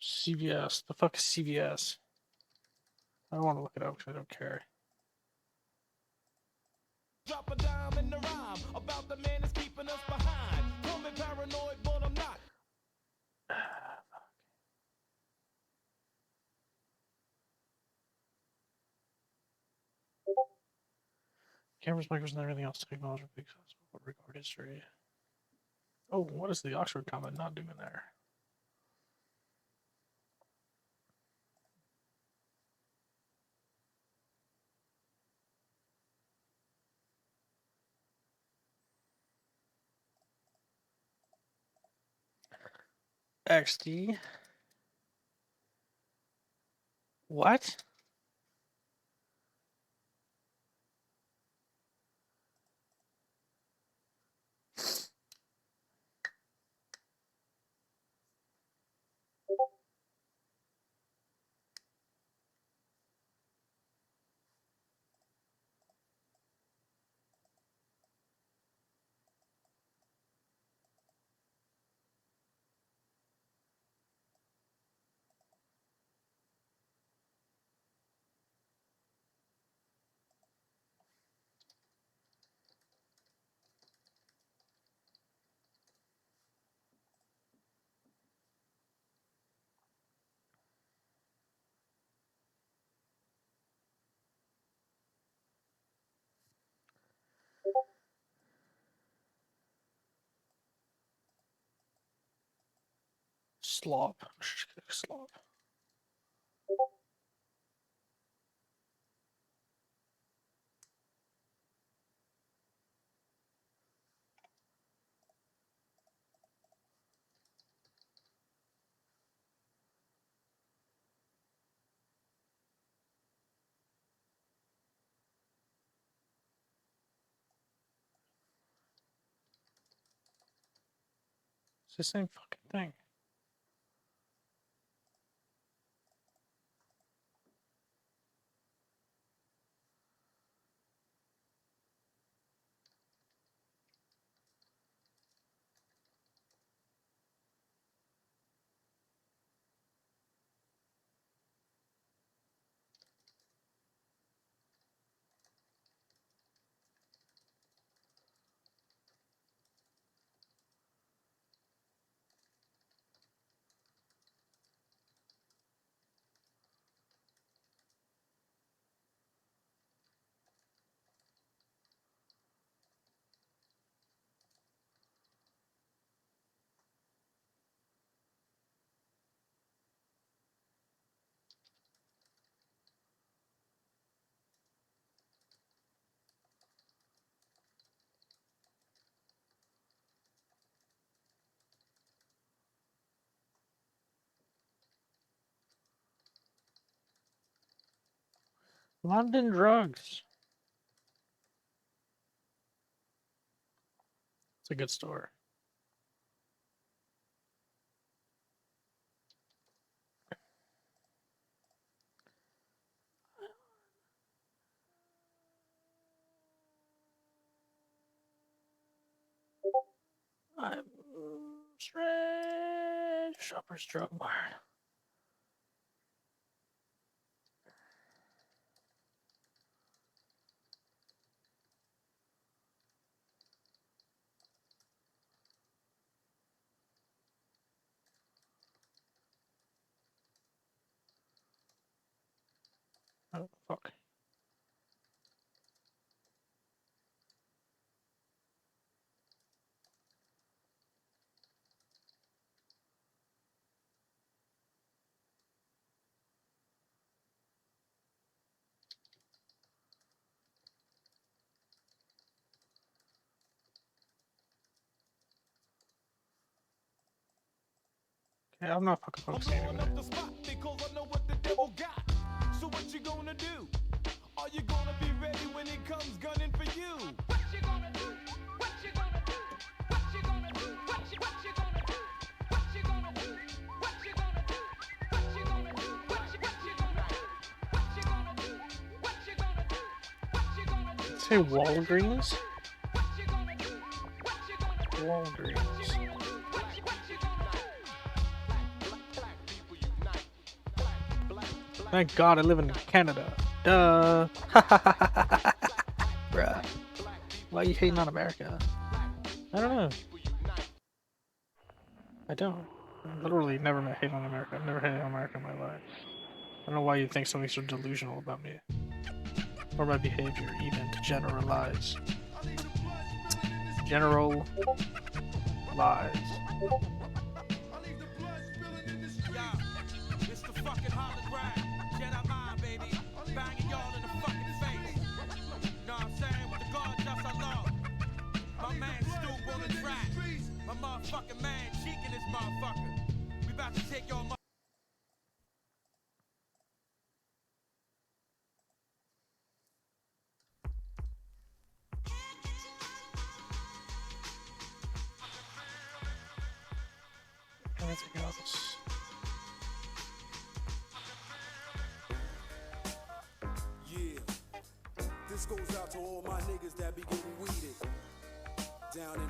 CVS. The fuck is CVS? I don't want to look it up because I don't care. Drop a dime in the rhyme about the man that's keeping us behind. Call me paranoid, but I'm not. Cameras, microphones, and everything else technology record history. Oh, what is the Oxford comment not doing there? XD. What? Slop. Slop. It's the same fucking thing. London Drugs. It's a good store. I'm straight Shoppers Drug Mart. Oh, fuck. Okay, I'm not fucking focusing blowing anymore. up the spot because I know what the devil got. So what you gonna do? Are you gonna be ready when it comes gunning for you? What you gonna do? What you gonna do? What you gonna do? What you gonna do? What you gonna do? What you gonna do? What you gonna do? What you gonna do? What you gonna do? What you gonna do? What you gonna do? Say Walgreens? What you gonna do? What you gonna do? Walgreens. Thank God I live in Canada. Duh. Bruh. Why are you hating on America? I don't know. I don't. I literally never hate on America. I've never hated on America in my life. I don't know why you think something so delusional about me. Or my behavior, even to generalize. General lies. It's the fucking hologram. Jedi mind, baby. Banging y'all in the fucking face. Know what I'm saying? With the guard just I love. My man Stoop on the track. My motherfucking man cheeking this motherfucker. We about to take your Anything else? Yeah, this goes out to all my niggas that be getting weeded down in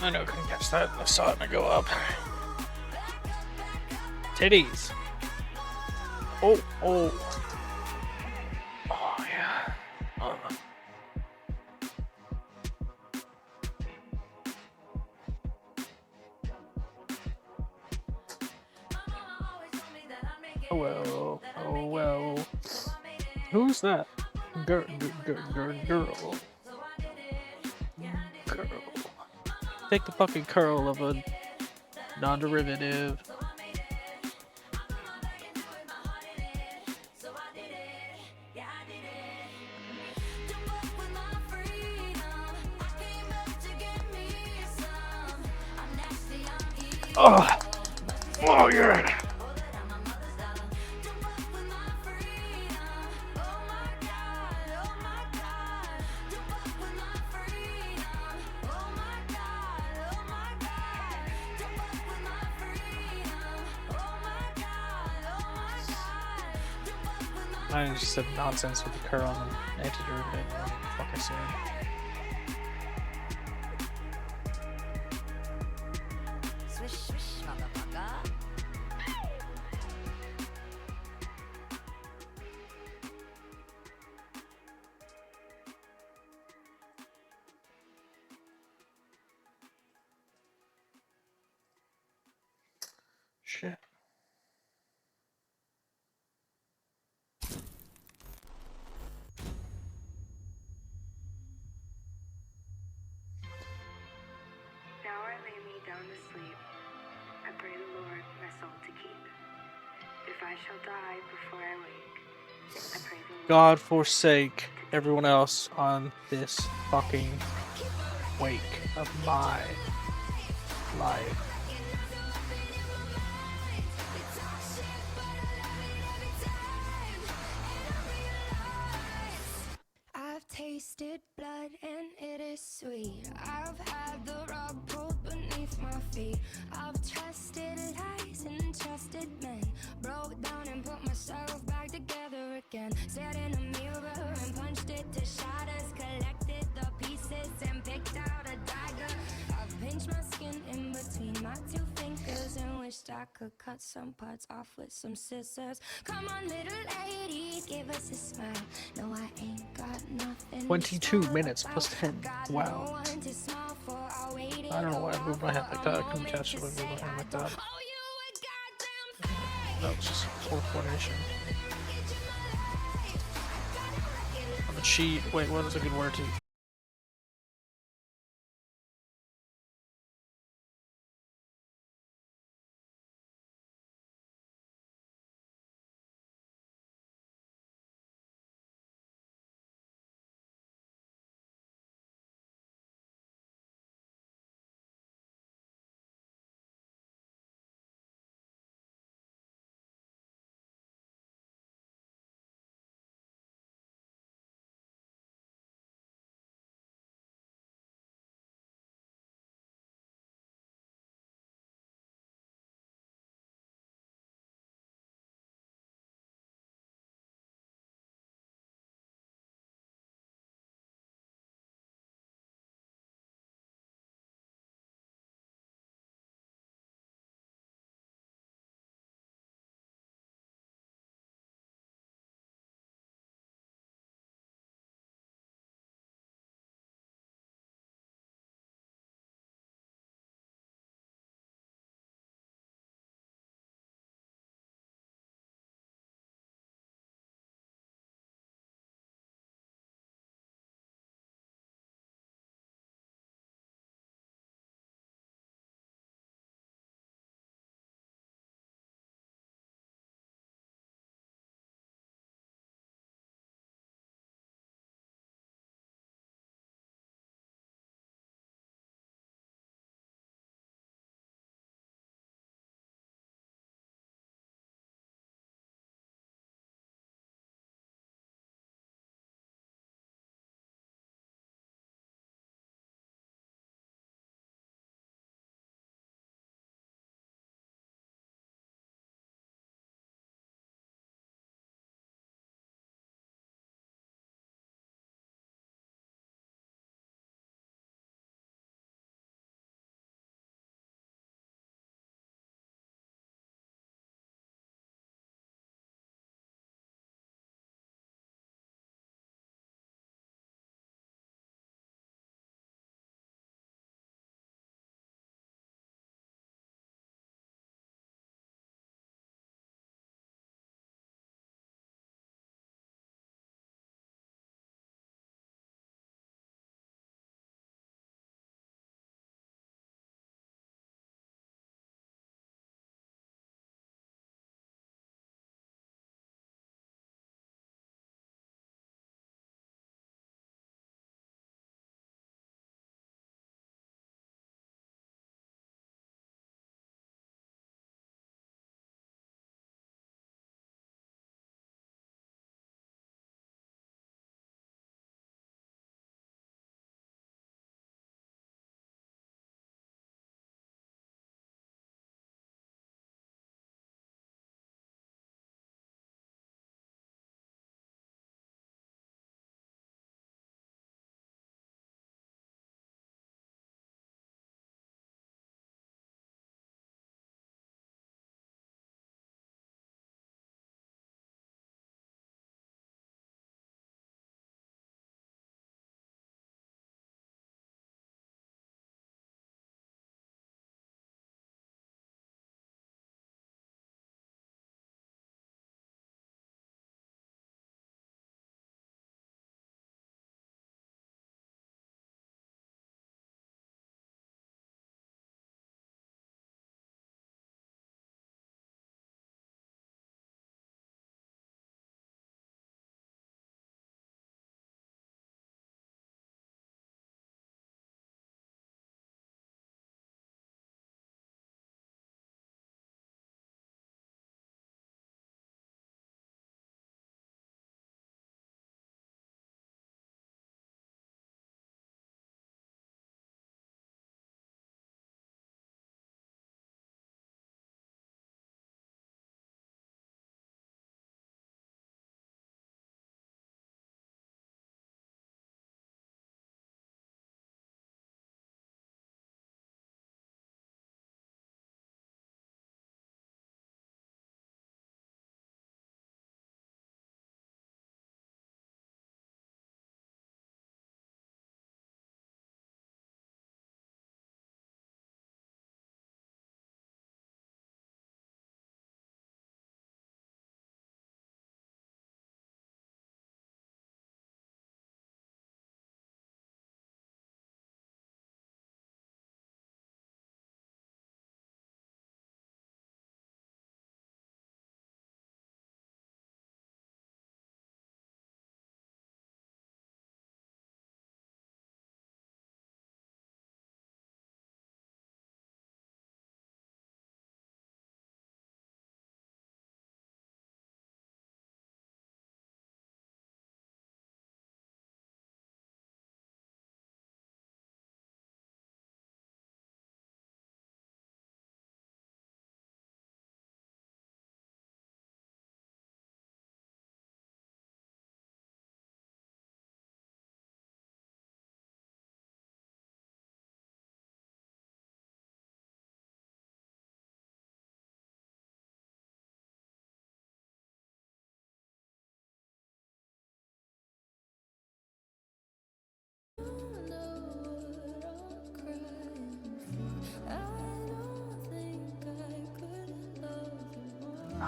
I know, couldn't catch that. I saw it and I go up. Titties. Oh, oh. Oh, yeah. Oh well, oh well. Who's that? Girl. Take the fucking curl of a non-derivative. Oh, oh, you're in. I just said nonsense with the curl and antiderivative. What the fuck I said. Swish, swish, motherfucker. Shit. Now I lay me down to sleep. I pray the Lord my soul to keep. If I shall die before I wake, I pray the Lord God forsake everyone else on this fucking wake of my life. I've tasted blood and it is sweet. I've had the rug pulled beneath my feet. I've trusted lies and trusted men. Broke down and put myself back together again. Stared in a mirror and punched it to shatters. Collected the pieces and picked out a dagger. I've pinched my skin in between my two fingers and wished I could cut some parts off with some scissors. Come on, little lady, give us a smile. No, I ain't got nothing. 22 minutes plus 10. Wow. I don't know why I moved my hand like that. I couldn't catch it when I moved my hand like that. That was just poor coordination. I'm a cheat. Wait, what is a good word to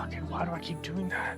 Fucking, why do I keep doing that?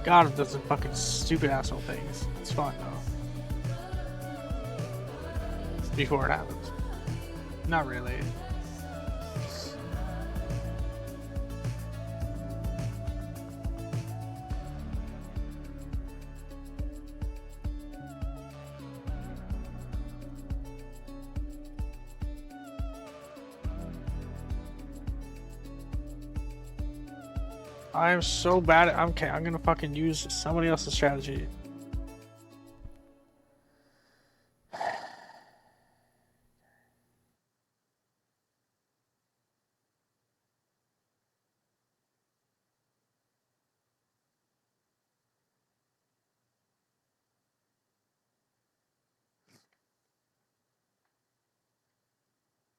God, it does some fucking stupid asshole things. It's fun though. Before it happens. Not really. I am so bad at. Okay, I'm gonna fucking use somebody else's strategy.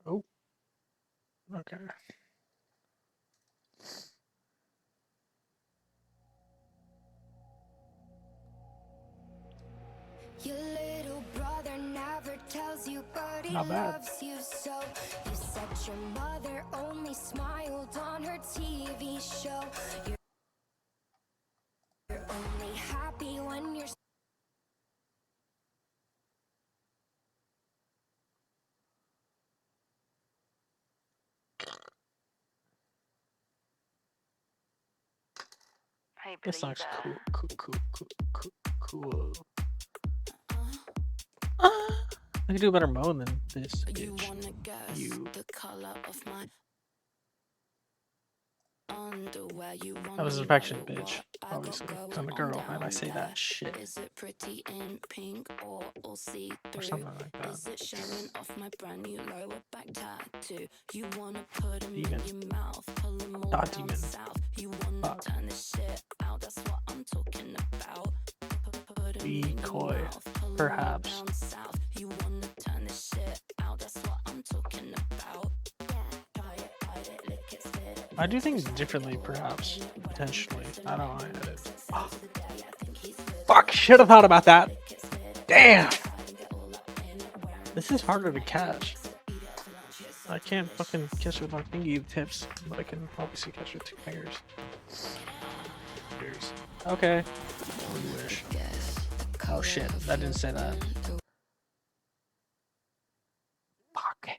Oh. Okay. Your little brother never tells you, but he Not bad. loves you so. You said your mother only smiled on her TV show. You're only happy when you're. This song's cool. I can do a better moan than this bitch. You. The color of my underwear. You That was an affectionate bitch, obviously, because I'm a girl and I say that shit. Is it pretty in pink or all see Or through? something like that. Is it showing off my brand new lower back tattoo? You wanna put them Demon. in your mouth, pull them all Not down demon. south. You wanna turn this shit out, that's what I'm talking about. Put 'em in your Decoy, mouth, pull 'em all perhaps. down south. You wanna turn this shit out, that's what I'm talking about. Try it, hide it, lick it, spit it. I do things differently, perhaps. Potentially. I don't know. I edit. Oh. Fuck! Should have thought about that. Damn! This is harder to catch. I can't fucking catch with my fingy tips, but I can obviously catch with 2 fingers. Fingers. Okay. I wish. Oh shit, that didn't say that. Fuck.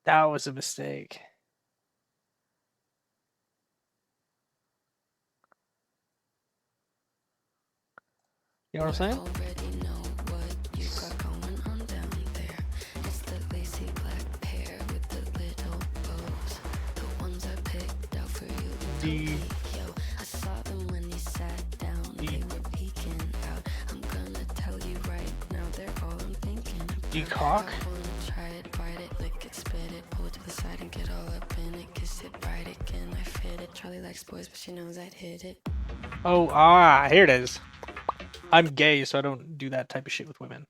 That was a mistake. You know what I'm saying? Already know what you got going on down there. It's the lacy black pair with the little bows. The ones I picked out for you. D. Yo, I saw them when you sat down. They were peeking out. I'm gonna tell you right now, they're all I'm thinking about. D-cock? I wanna try it, bite it, lick it, spit it, pull it to the side and get all up in it. Kiss it, ride it, can I fit it? Charlie likes boys, but she knows I'd hit it. Oh, here it is. I'm gay, so I don't do that type of shit with women.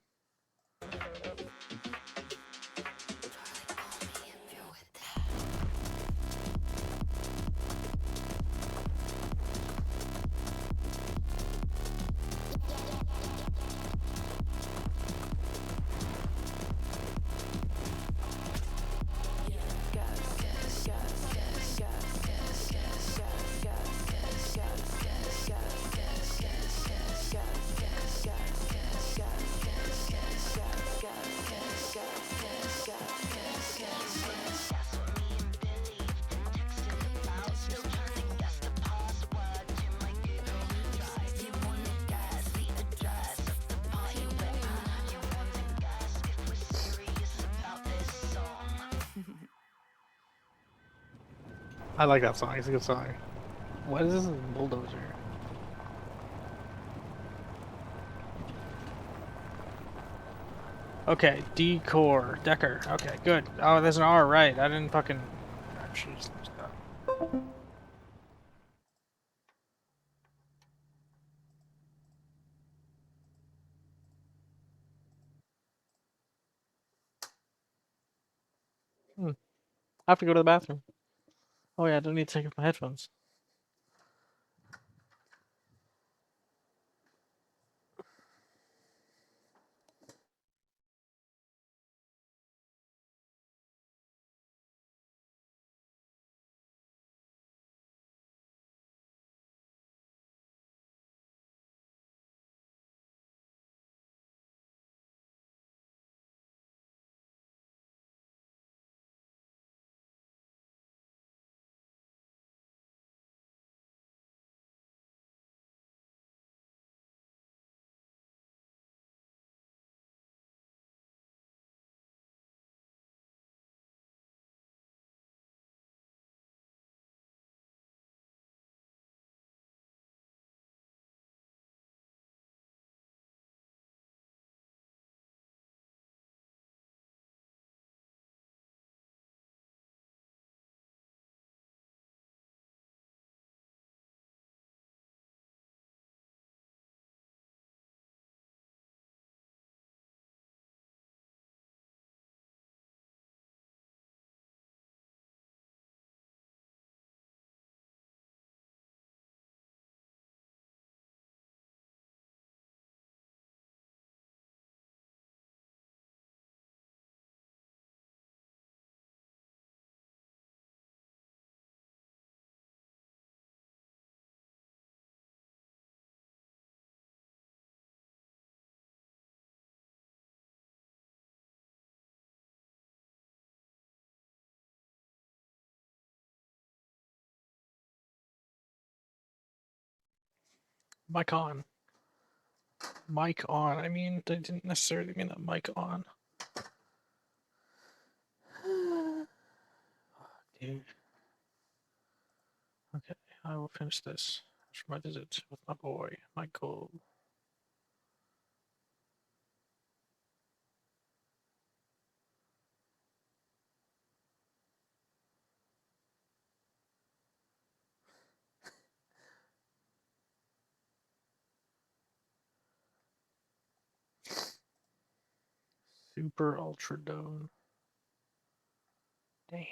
I like that song. It's a good song. What is this bulldozer? Okay, Decker. Okay, good. Oh, there's an R, right. I didn't fucking... I should just look that. I have to go to the bathroom. Oh yeah, I don't need to take off my headphones. Mic on. Mic on. I mean, they didn't necessarily mean that mic on. Dude. Okay, I will finish this after my visit with my boy, Michael. Super Ultra Dome. Damn.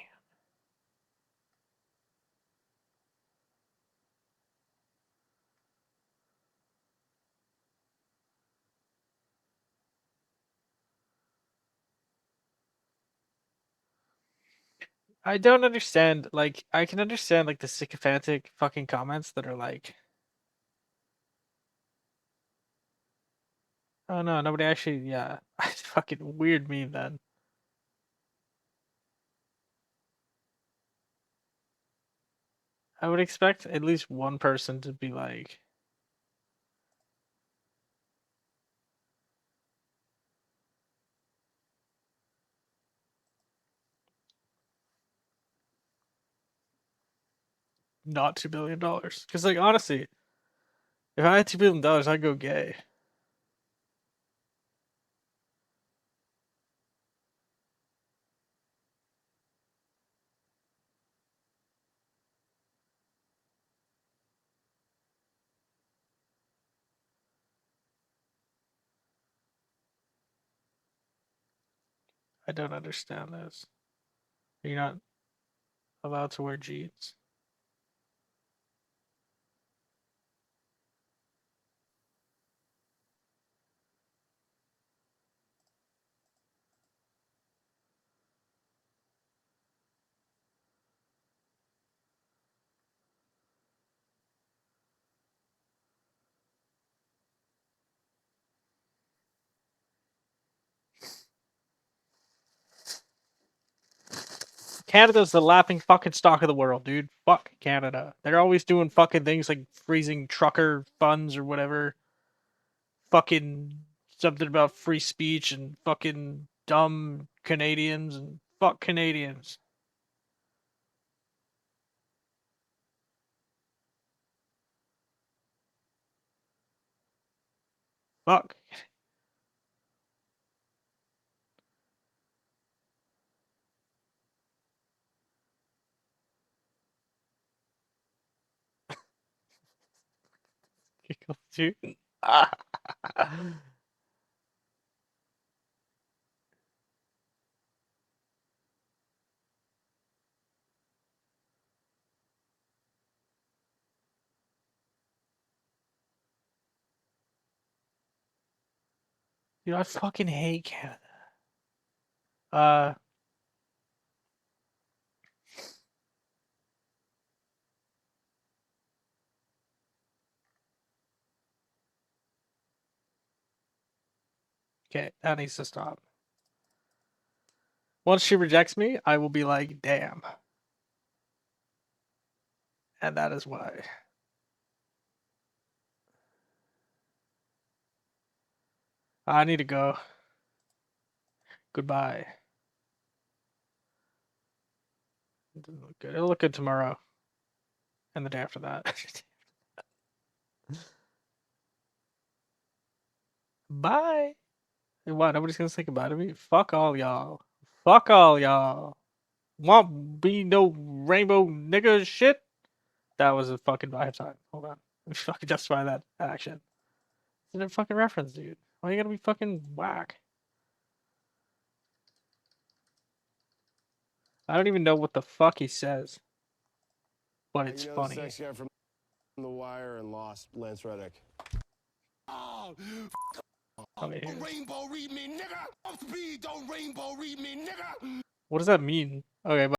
I don't understand, like, I can understand, like, the sycophantic fucking comments that are like, oh no, nobody actually, yeah, fucking weird meme then. I would expect at least one person to be like, not $2 billion. Because, like, honestly, if I had $2 billion, I'd go gay. I don't understand this. You're not allowed to wear jeans. Canada's the laughing fucking stock of the world, dude. Fuck Canada. They're always doing fucking things like freezing trucker funds or whatever. Fucking something about free speech and fucking dumb Canadians and fuck Canadians. Fuck. Dude. Dude, I fucking hate Canada. Okay, that needs to stop. Once she rejects me, I will be like, damn. And that is why. I need to go. Goodbye. It doesn't look good. It'll look good tomorrow. And the day after that. Bye. Hey, what? Nobody's gonna say goodbye to me? Fuck all y'all. Fuck all y'all. Won't be no rainbow nigga shit. That was a fucking vibe time. Hold on. Let me fucking justify that action. It's a fucking reference, dude. Why you gotta be fucking whack? I don't even know what the fuck he says. But it's funny. The sex guy from The Wire and Lost, Lance Reddick. Oh, Okay, here. rainbow read me, nigga. Speed, don't rainbow read me, nigga. What does that mean? Okay, but